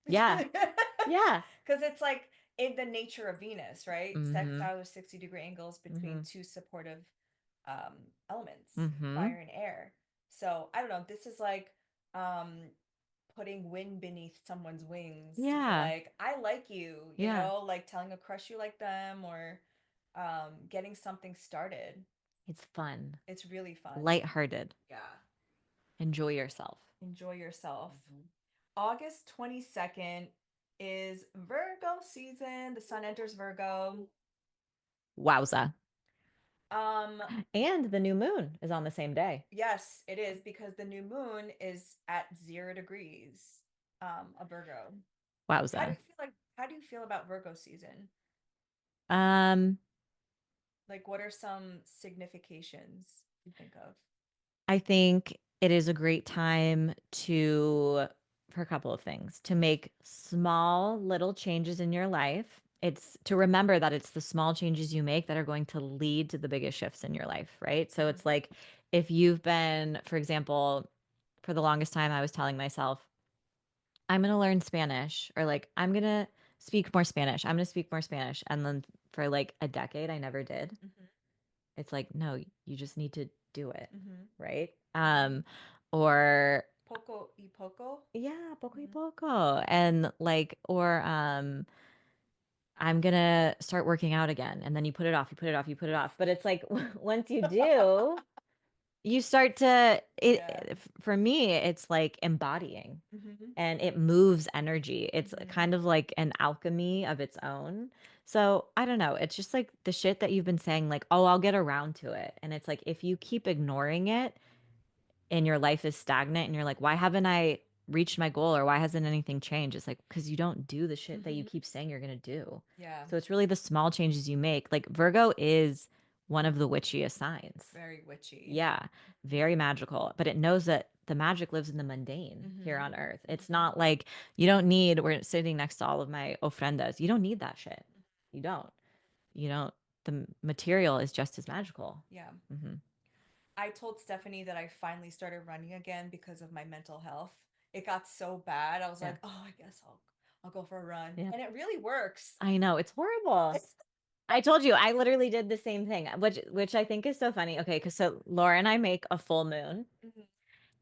Yeah. Yeah. Because it's like in the nature of Venus, right? Mm-hmm. Sextile is 60-degree angles between Mm-hmm. two supportive um, elements, Mm-hmm. fire and air. So I don't know. This is like um, putting wind beneath someone's wings to be Yeah. like, I like you, Yeah. like telling a crush you like them or getting something started. It's fun. It's really fun. Lighthearted. Yeah. Enjoy yourself. Enjoy yourself. Mhm. August 22nd is Virgo season. The sun enters Virgo. Wowza. Um, And the new moon is on the same day. yes, it is because the new moon is at 0 degrees of Virgo. Wowza. How do you feel about Virgo season? Um, Like what are some significations you think of? I think it is a great time for a couple of things, to make small little changes in your life. It's to remember that it's the small changes you make that are going to lead to the biggest shifts in your life, right? So Mhm. it's like if you've been, for example, for the longest time, I was telling myself, I'm going to learn Spanish, or like, I'm going to speak more Spanish. I'm going to speak more Spanish. And then for like a decade, I never did. Mhm. It's like, no, you just need to do it, Mhm. right? Mhm. Or Poco y poco. yeah, poco y Mhm. poco. And like, or I'm gonna start working out again. And then you put it off, you put it off, you put it off. But it's like once you do, you start to Yeah. for me, it's like embodying, Mhm. and it moves energy. It's Mhm. kind of like an alchemy of its own. So I don't know. It's just like the shit that you've been saying, like, oh, I'll get around to it. And it's like if you keep ignoring it and your life is stagnant and you're like, why haven't I reached my goal, or why hasn't anything changed? It's like because you don't do the shit that you Mhm. keep saying you're gonna do. Yeah. So it's really the small changes you make. Like Virgo is one of the witchiest signs. Very witchy. Yeah, very magical, but it knows that the magic lives in the mundane here Mhm. on earth. It's Mhm. not like you don't need, we're sitting next to all of my ofrendas. You don't need that shit. You don't. You don't. The material is just as magical. Yeah. Hmm. I told Stephanie that I finally started running again because of my mental health. It got so bad. I was Yeah. like, "Oh, I guess I'll go for a run." Yeah. And it really works. I know. It's horrible. I told you I literally did the same thing, which I think is so funny. Okay, because so Laura and I make a full moon, Mhm.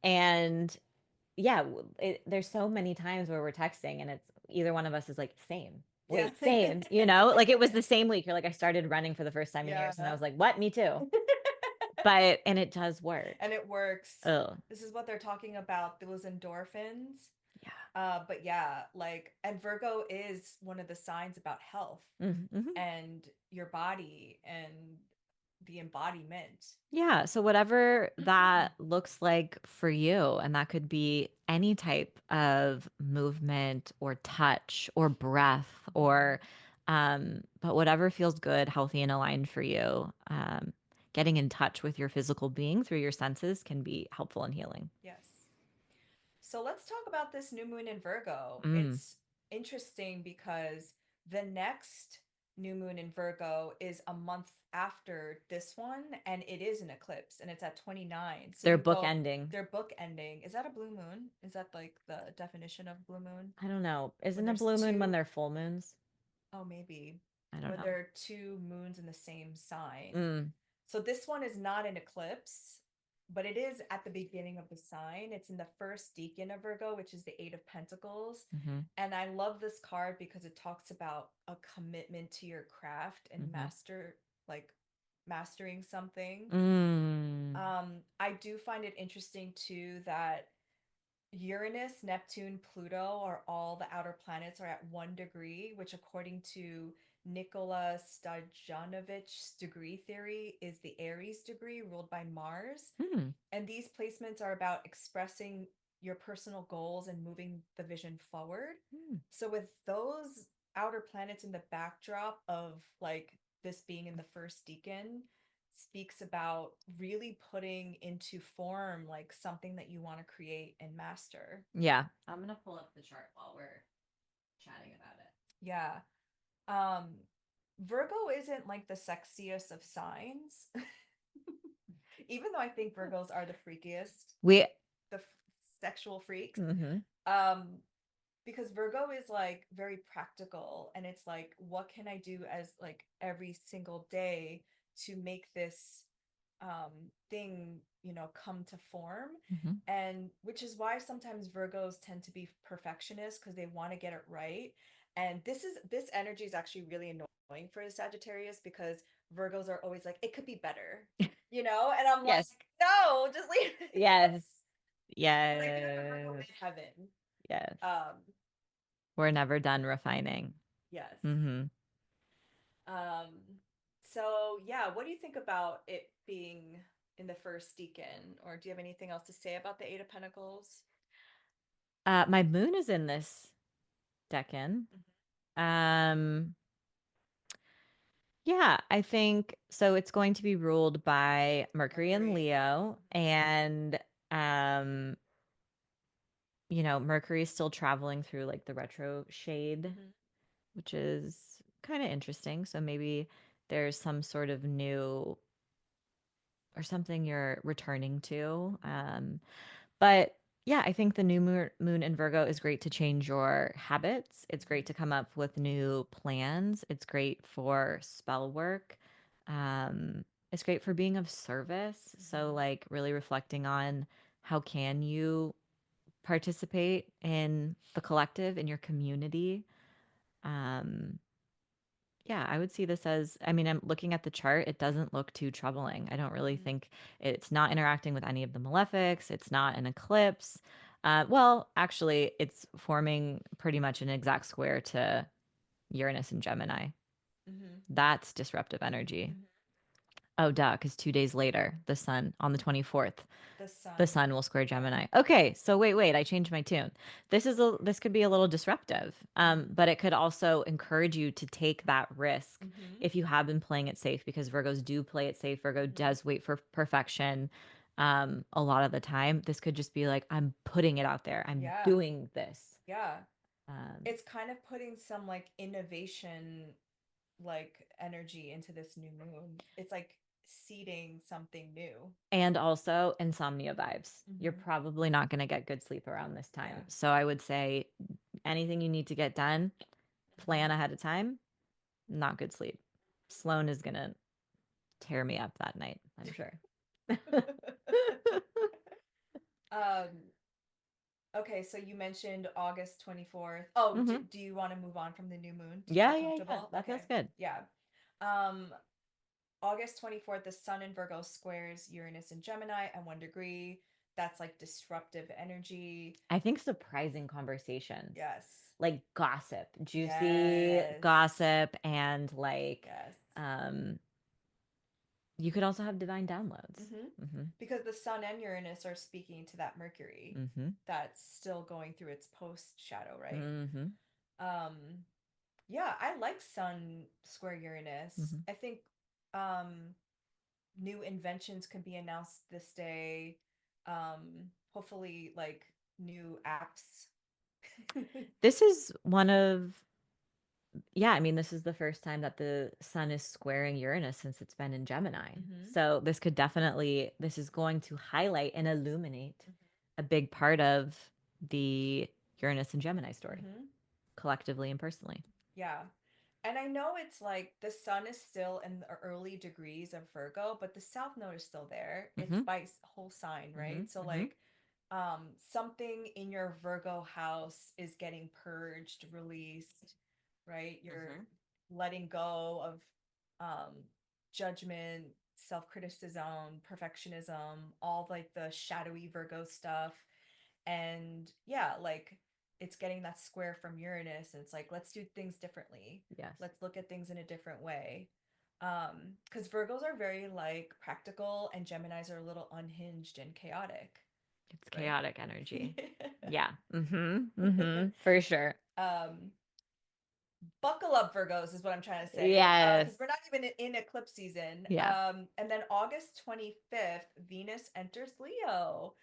and yeah, there's so many times where we're texting, and it's either one of us is like, same. Yeah. Wait, same. Like it was the same week. You're like, I started running for the first time in Yeah. years, and I was like, what? Me too. But and it does work. And it works. Oh, This is what they're talking about, those endorphins. But yeah, like, and Virgo is one of the signs about health Mm-hmm. and your body and the embodiment. Yeah. So, whatever that looks like for you, and that could be any type of movement or touch or breath Mhm. but whatever feels good, healthy, and aligned for you, getting in touch with your physical being through your senses can be helpful and healing. Yes. So let's talk about this new moon in Virgo. Mm. It's interesting because the next new moon in Virgo is a month after this one, and it is an eclipse, and it's at 29. So They're you book both, ending. they're book ending. Is that a blue moon? Is that like the definition of blue moon? I don't know. When Isn't a there's blue moon when two, they're full moons? oh, maybe, I don't when know. there are two moons in the same sign. Mm. So this one is not an eclipse, but it is at the beginning of the sign. It's in the first decan of Virgo, which is the Eight of Pentacles. Mm-hmm. And I love this card because it talks about a commitment to your craft and Mm-hmm. like mastering something. Mm. I do find it interesting too that Uranus, Neptune, Pluto are all the outer planets are at 1 degree, which according to Nikola Stojanovich's degree theory is the Aries degree ruled by Mars. Mm. And these placements are about expressing your personal goals and moving the vision forward. Mm. So with those outer planets in the backdrop of like this being in the first decan speaks about really putting into form like something that you want to create and master. Yeah. I'm going to pull up the chart while we're chatting about it. Yeah. Um Virgo isn't like the sexiest of signs. Even though I think Virgos are the freakiest, We the sexual freaks. mm-hmm. Um because Virgo is like very practical and it's like what can I do as like every single day to make this thing, come to form. Mm-hmm. And which is why sometimes Virgos tend to be perfectionists because they want to get it right. And this energy is actually really annoying for the Sagittarius because Virgos are always like it could be better, and I'm like Yes. no, just leave it. Yes. But I feel like a Virgo Yes. in heaven. Yes. um We're never done refining. yes. Mm-hmm. Um, so yeah, what do you think about it being in the first decan? Or do you have anything else to say about the Eight of Pentacles? My moon is in this decan. Mhm. Um, yeah, I think so. It's going to be ruled by Mercury and Mercury. Leo, and um, Mercury is still traveling through like the retro shade, Mm-hmm. which is kind of interesting. So maybe there's some sort of new or something you're returning to. But yeah, I think the new moon in Virgo is great to change your habits. It's great to come up with new plans. It's great for spell work. Um, it's great for being of service. So, Mm-hmm. like, really reflecting on how can you participate in the collective, in your community. Um, yeah, I would see this as, I mean, I'm looking at the chart. It doesn't look too troubling. I don't really Mm-hmm. think it's not interacting with any of the malefics. It's not an eclipse. Well, actually, it's forming pretty much an exact square to Uranus and Gemini. Mm-hmm. That's disruptive energy. Mm-hmm. Oh, duh, because 2 days later, the sun on the 24th, The the sun. sun will square Yeah. Gemini. Okay, so wait, I changed my tune. This could be a little disruptive, Mm-hmm. but it could also encourage you to take that risk Mm-hmm. if you have been playing it safe because Virgos do play it safe. Virgo Mm-hmm. does wait for perfection. A lot of the time, this could just be like I'm putting it out there. I'm Yeah. doing this. Yeah. Um, It's kind of putting some like innovation like energy into this new moon. It's like seeding something new. and also insomnia vibes. You're Mm-hmm. probably not going to get good sleep around this Yeah. time. So I would say anything you need to get done, plan ahead of time. Not good sleep. Sloan is gonna tear me up that night, I'm sure. um Okay, so you mentioned August 24th. Oh, hmm do you want to move on from the new moon? Do you feel yeah. comfortable? That feels Okay. good. Yeah. Um, August 24th, the sun in Virgo squares Uranus in Gemini at 1 degree. that's like disruptive energy. I think surprising conversations, Yes. like gossip, juicy Yes. gossip, and like Yes. you could also have divine downloads. Mm-hmm. Mm-hmm. Because the sun and Uranus are speaking to that Mercury Mm-hmm. that's still going through its post shadow, right? Mm-hmm. Um, yeah, I like Sun square Uranus. Mm-hmm. I think new inventions can be announced this day. Hopefully, like new apps. This is one of, yeah, I mean, this is the first time that the sun is squaring Uranus since it's been in Gemini. Mm-hmm. So this could definitely, this is going to highlight and illuminate Mm-hmm. a big part of the Uranus and Gemini story, Mm-hmm. collectively and personally. Yeah. And I know it's like the sun is still in the early degrees of Virgo, but the south node is still there. It's Mm-hmm. by whole sign, Mm-hmm. right? So Mm-hmm. like something in your Virgo house is getting purged, released, right? You're Mm-hmm. letting go of um judgment, self-criticism, perfectionism, all like the shadowy Virgo stuff. And yeah, like it's getting that square from Uranus, and it's like let's do things differently. Yes. Let's look at things in a different way. Because Virgos are very like practical and Geminis are a little unhinged and chaotic, It's right? chaotic energy. Yeah. Mm-hmm. Mm-hmm. For sure. um Buckle up, Virgos, is what I'm trying to say. Yes. Because we're not even in eclipse season. Yeah. And then August 25th, Venus enters Leo.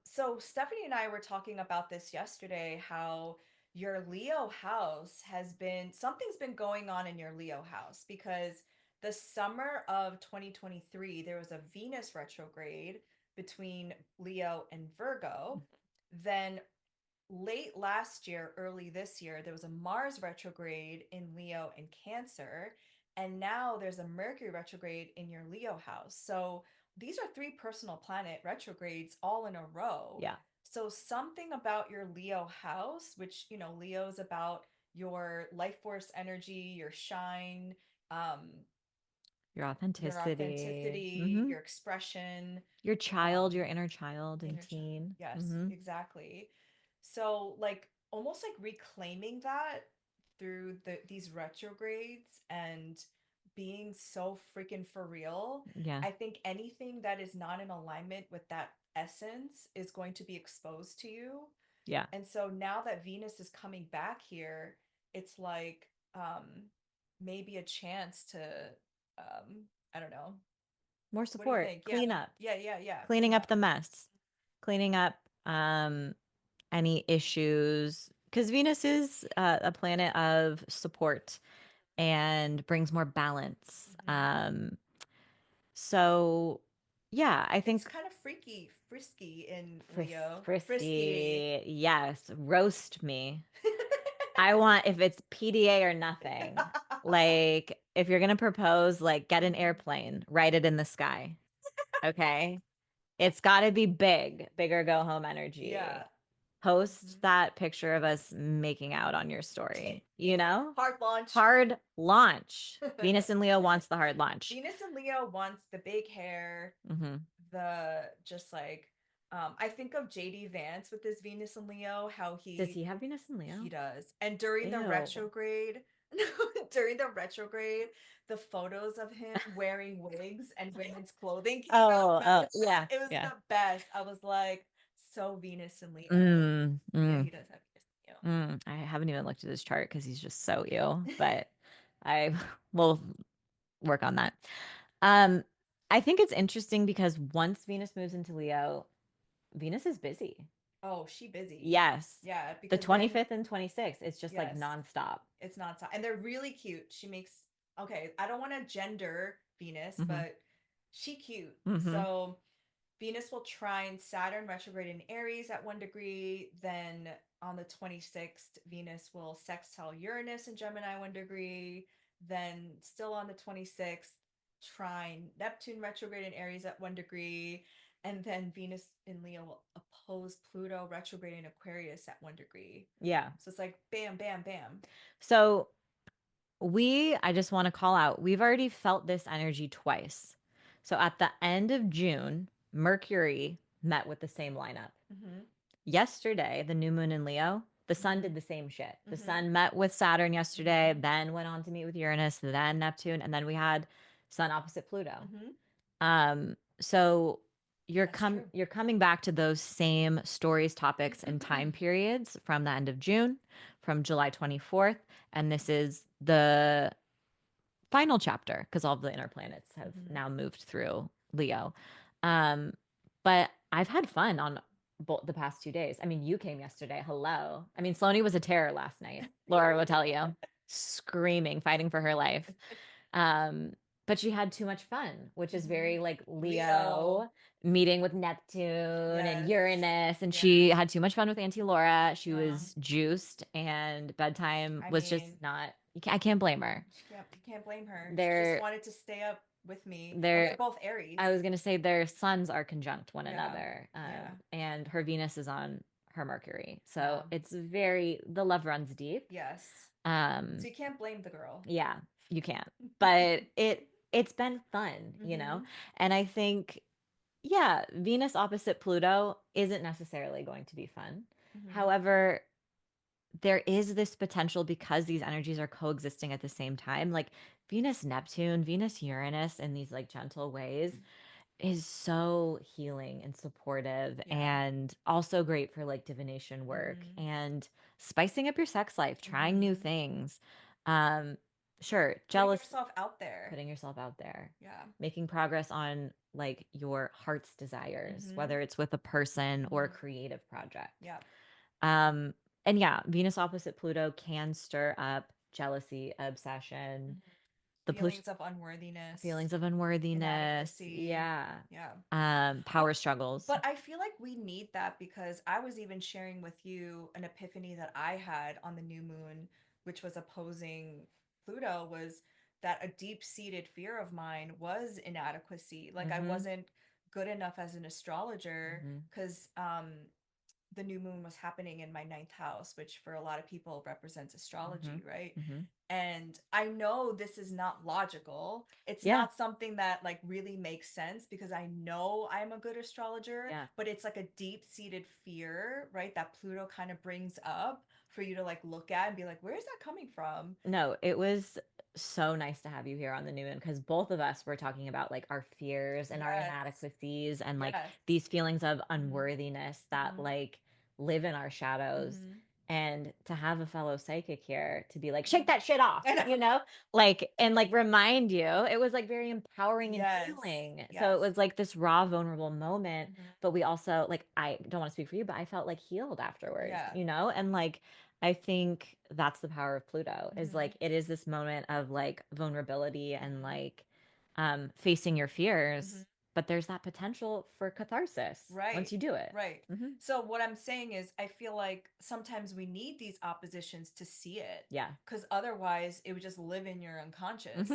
So Stephanie and I were talking about this yesterday, how your Leo house has been, something's been going on in your Leo house because the summer of 2023, there was a Venus retrograde between Leo and Virgo. Then late last year, early this year, there was a Mars retrograde in Leo and Cancer, and now there's a Mercury retrograde in your Leo house. So these are three personal planet retrogrades all in a row. Yeah. So something about your Leo house, which, you know, Leo is about your life force energy, your shine, um, Your your authenticity. authenticity, Mm-hmm. your expression, Your child, um, your inner child and inner child. teen. Yes, Mm-hmm. exactly. So like almost like reclaiming that through these retrogrades and being so freaking for real. Yeah. I think anything that is not in alignment with that essence is going to be exposed to you. Yeah. And so now that Venus is coming back here, it's like maybe a chance to I don't know. More What do you support. think? Yeah. Clean up. Yeah, yeah, yeah. Cleaning Clean up up. the mess. Cleaning up any issues. Because Venus is a planet of support and brings more balance. Mm-hmm. So, yeah, I It's think kind of freaky, frisky in Leo. Frisky. frisky. Yes. Roast me. I want, if it's PDA or nothing. Like, if you're going to propose, like, get an Mhm. airplane, write it in the sky. Okay. It's got to be big, bigger go home Yeah. energy. Post Mhm. that picture of us making out on your story, you know? Hard launch. Hard launch. Venus and Leo wants the hard launch. Venus and Leo wants the big hair, Hmm. the just like I think of JD Vance with his Venus and Leo, how Does he have Venus and he Leo? does. And during the Ew. retrograde, during the retrograde, the photos of him wearing wigs and women's clothing came out. Oh, Remember yeah, that? It was yeah. the best. I was like, so Venus and Leo. Mm, Yeah, mm, he does have Venus and Leo. I haven't even looked at his chart because he's just so you, but I will work on that. Um, I think it's interesting because once Venus moves into Leo, Venus is busy. Oh, she busy. Yes. Yeah, The because then 25th and 26th, it's just like yes, nonstop. it's not and they're really cute. She makes okay, I don't want to gender Venus, Mm-hmm. but she cute. Mm-hmm. So Venus will trine Saturn retrograde in Aries at 1 degree. Then on the 26th, Venus will sextile Uranus in Gemini 1 degree. Then still on the 26th, trine Neptune retrograde in Aries at 1 degree. And then Venus in Leo will oppose Pluto retrograde in Aquarius at 1 degree. Yeah. So it's like bam, bam, bam. So I just want to call out, we've already felt this energy twice. So at the end of June, Mercury met with the same lineup. Mm-hmm. Yesterday, the new moon in Leo, the sun did the same shit. The sun met with Saturn yesterday, then went on to meet with Uranus, then Neptune, and then we had sun opposite Pluto. So you're coming back to those same stories, topics, and time periods from the end of June, from July 24th, and this is the final chapter because all of the inner planets have now moved through Leo. But I've had fun on the past 2 days. I mean, you came yesterday. Hello. I mean, Sloane was a terror last night. Laura will tell you, screaming, fighting for her life. Um, but she had too much fun, which is very like Leo, meeting with Neptune and Uranus. And she had too much fun with Auntie Laura. She was juiced, and bedtime was just not, I can't blame her. You can't blame her. She They're just wanted to stay up with me. And they're they're both Aries. I was gonna say their suns are conjunct one another. And her Venus is on her Mercury. So it's very, the love runs deep. Yes. So you can't blame the girl. Yeah, you can't. But it's been fun, you know? And I think, yeah, Venus opposite Pluto isn't necessarily going to be fun. However, there is this potential because these energies are coexisting at the same time. Like Venus Neptune, Venus Uranus in these like gentle ways is so healing and supportive, and also great for like divination work and spicing up your sex life, trying new things. Sure, jealous, putting yourself out there, making progress on like your heart's desires, whether it's with a person or a creative project. And yeah, Venus opposite Pluto can stir up jealousy, obsession, the feelings of unworthiness, power struggles. But I feel like we need that because I was even sharing with you an epiphany that I had on the new moon, which was opposing Pluto, was that a deep-seated fear of mine was inadequacy. Like I wasn't good enough as an astrologer because the new moon was happening in my ninth house, which for a lot of people represents astrology, right? And I know this is not logical. It's not something that like really makes sense because I know I'm a good astrologer, but it's like a deep-seated fear, right? That Pluto kind of brings up for you to like look at and be like, where is that coming from? No, it was so nice to have you here on the new moon because both of us were talking about like our fears and our inadequacies and like these feelings of unworthiness that like live in our shadows. And to have a fellow psychic here to be like, shake that shit off, you know, like, and like remind you, it was like very empowering and healing. So it was like this raw, vulnerable moment. But we also, like, I don't want to speak for you, but I felt like healed afterwards, you know, and like, I think that's the power of Pluto is like it is this moment of like vulnerability and like facing your fears, but there's that potential for catharsis once you do it. Right. So what I'm saying is I feel like sometimes we need these oppositions to see it. Yeah. Because otherwise it would just live in your unconscious.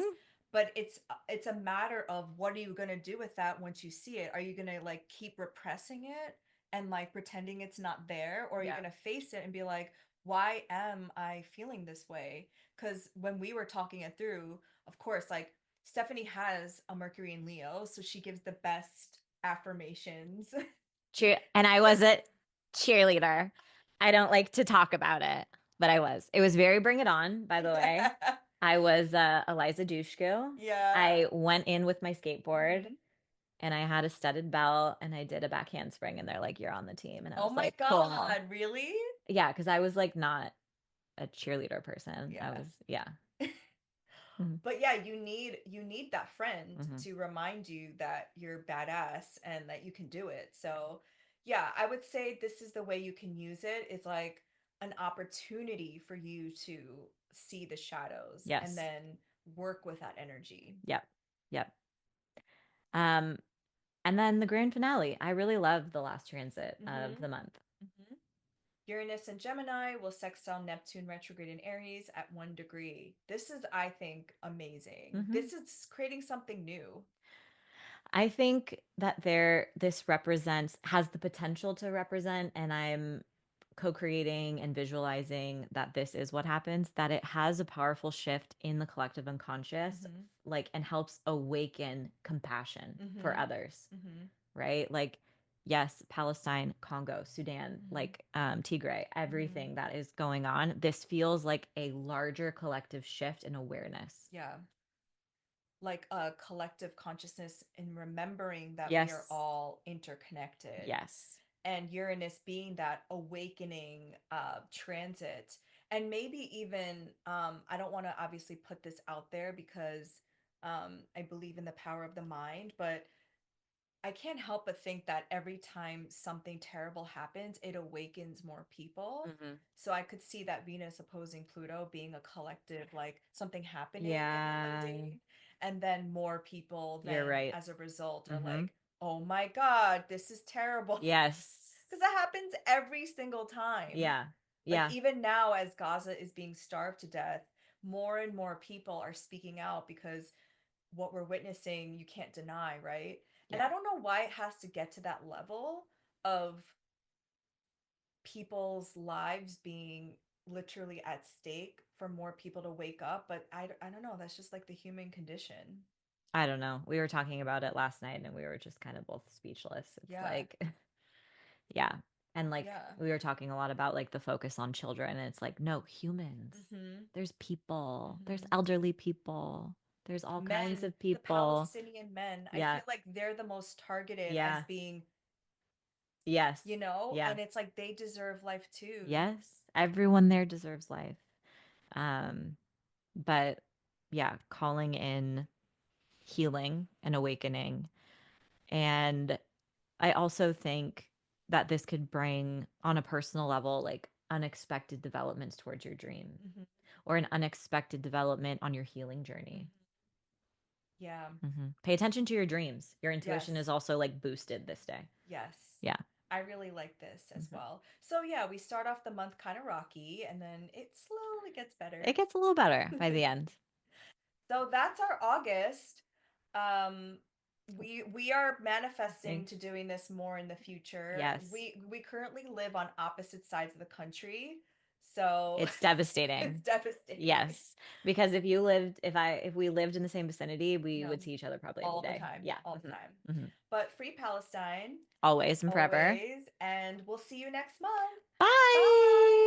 But it's a matter of what are you going to do with that once you see it? Are you going to like keep repressing it and like pretending it's not there, or are you going to face it and be like, why am I feeling this way? Because when we were talking it through, of course, like Stephanie has a Mercury in Leo, so she gives the best affirmations. And I was a cheerleader. I don't like to talk about it, but I was. It was very Bring It On, by the way. I was Eliza Dushku. Yeah. I went in with my skateboard and I had a studded belt and I did a back handspring and they're like, you're on the team. And I was like, God, cool. Really? Yeah, because I was like not a cheerleader person. I was, But yeah, you need that friend to remind you that you're badass and that you can do it. So yeah, I would say this is the way you can use it. It's like an opportunity for you to see the shadows and then work with that energy. Yep. Yep. And then the grand finale. I really love the last transit of the month. Uranus and Gemini will sextile Neptune retrograde in Aries at 1 degree. This is, I think, amazing. This is creating something new. I think that this has the potential to represent, and I'm co-creating and visualizing that this is what happens, that it has a powerful shift in the collective unconscious, like, and helps awaken compassion for others, right? Like Yes, Palestine, Congo, Sudan, Hmm. like Tigray, Hmm. everything that is going on. This feels like a larger collective shift in awareness. Yeah. Like a collective consciousness in remembering that we are Yes. all interconnected, Yes. and Uranus being that awakening transit. And maybe even I don't want to obviously put this out there because I believe in the power of the mind, but I can't help but think that every time something terrible happens, it awakens more people. Hmm. So I could see that Venus opposing Pluto being a collective, like something happening in the Yeah, mundane. And then more people you're then, right. as a result, are Hmm. like, oh my God, this is terrible. Yes. Because that happens every single time. Yeah. Like, Yeah. even now, as Gaza is being starved to death, more and more people are speaking out because what we're witnessing, you can't deny, right? And Yeah. I don't know why it has to get to that level of people's lives being literally at stake for more people to wake up, but I don't know, that's just like the human condition. I don't know. We were talking about it last night and we were just kind of both speechless. It's Yeah. like, yeah. And like Yeah. we were talking a lot about like the focus on children and it's like, no, humans. Mm-hmm. There's people. There's Mm-hmm. elderly people. There's all kinds Men, of the people. Palestinian men, I Yeah. feel like they're the most targeted as Yeah. being, Yes. Yeah. and it's like they deserve life too. Yes. Everyone there deserves life. Um, but yeah, calling in healing and awakening. And I also think that this could bring, on a personal level, like unexpected developments towards your dream Mm-hmm. or an unexpected development on your healing Mm-hmm. journey. Yeah. Pay attention to your dreams. Your Yes. intuition is also like boosted this day. Yes. Yeah. I really like this as Mhm. well. So yeah, we start off the month kind of rocky and then it slowly gets better. It gets a little better by the end. So that's our August. Um we are manifesting Thank- to doing this more in the future. Yes. We currently live on opposite sides of the country. So It's it's devastating. devastating. Yes. Because if we lived in the same vicinity, we No, would see each other probably every all the day. time, Yeah. all the time. Hmm. Hmm. But free Palestine Always and forever. always, and we'll see you next month. Bye. Bye.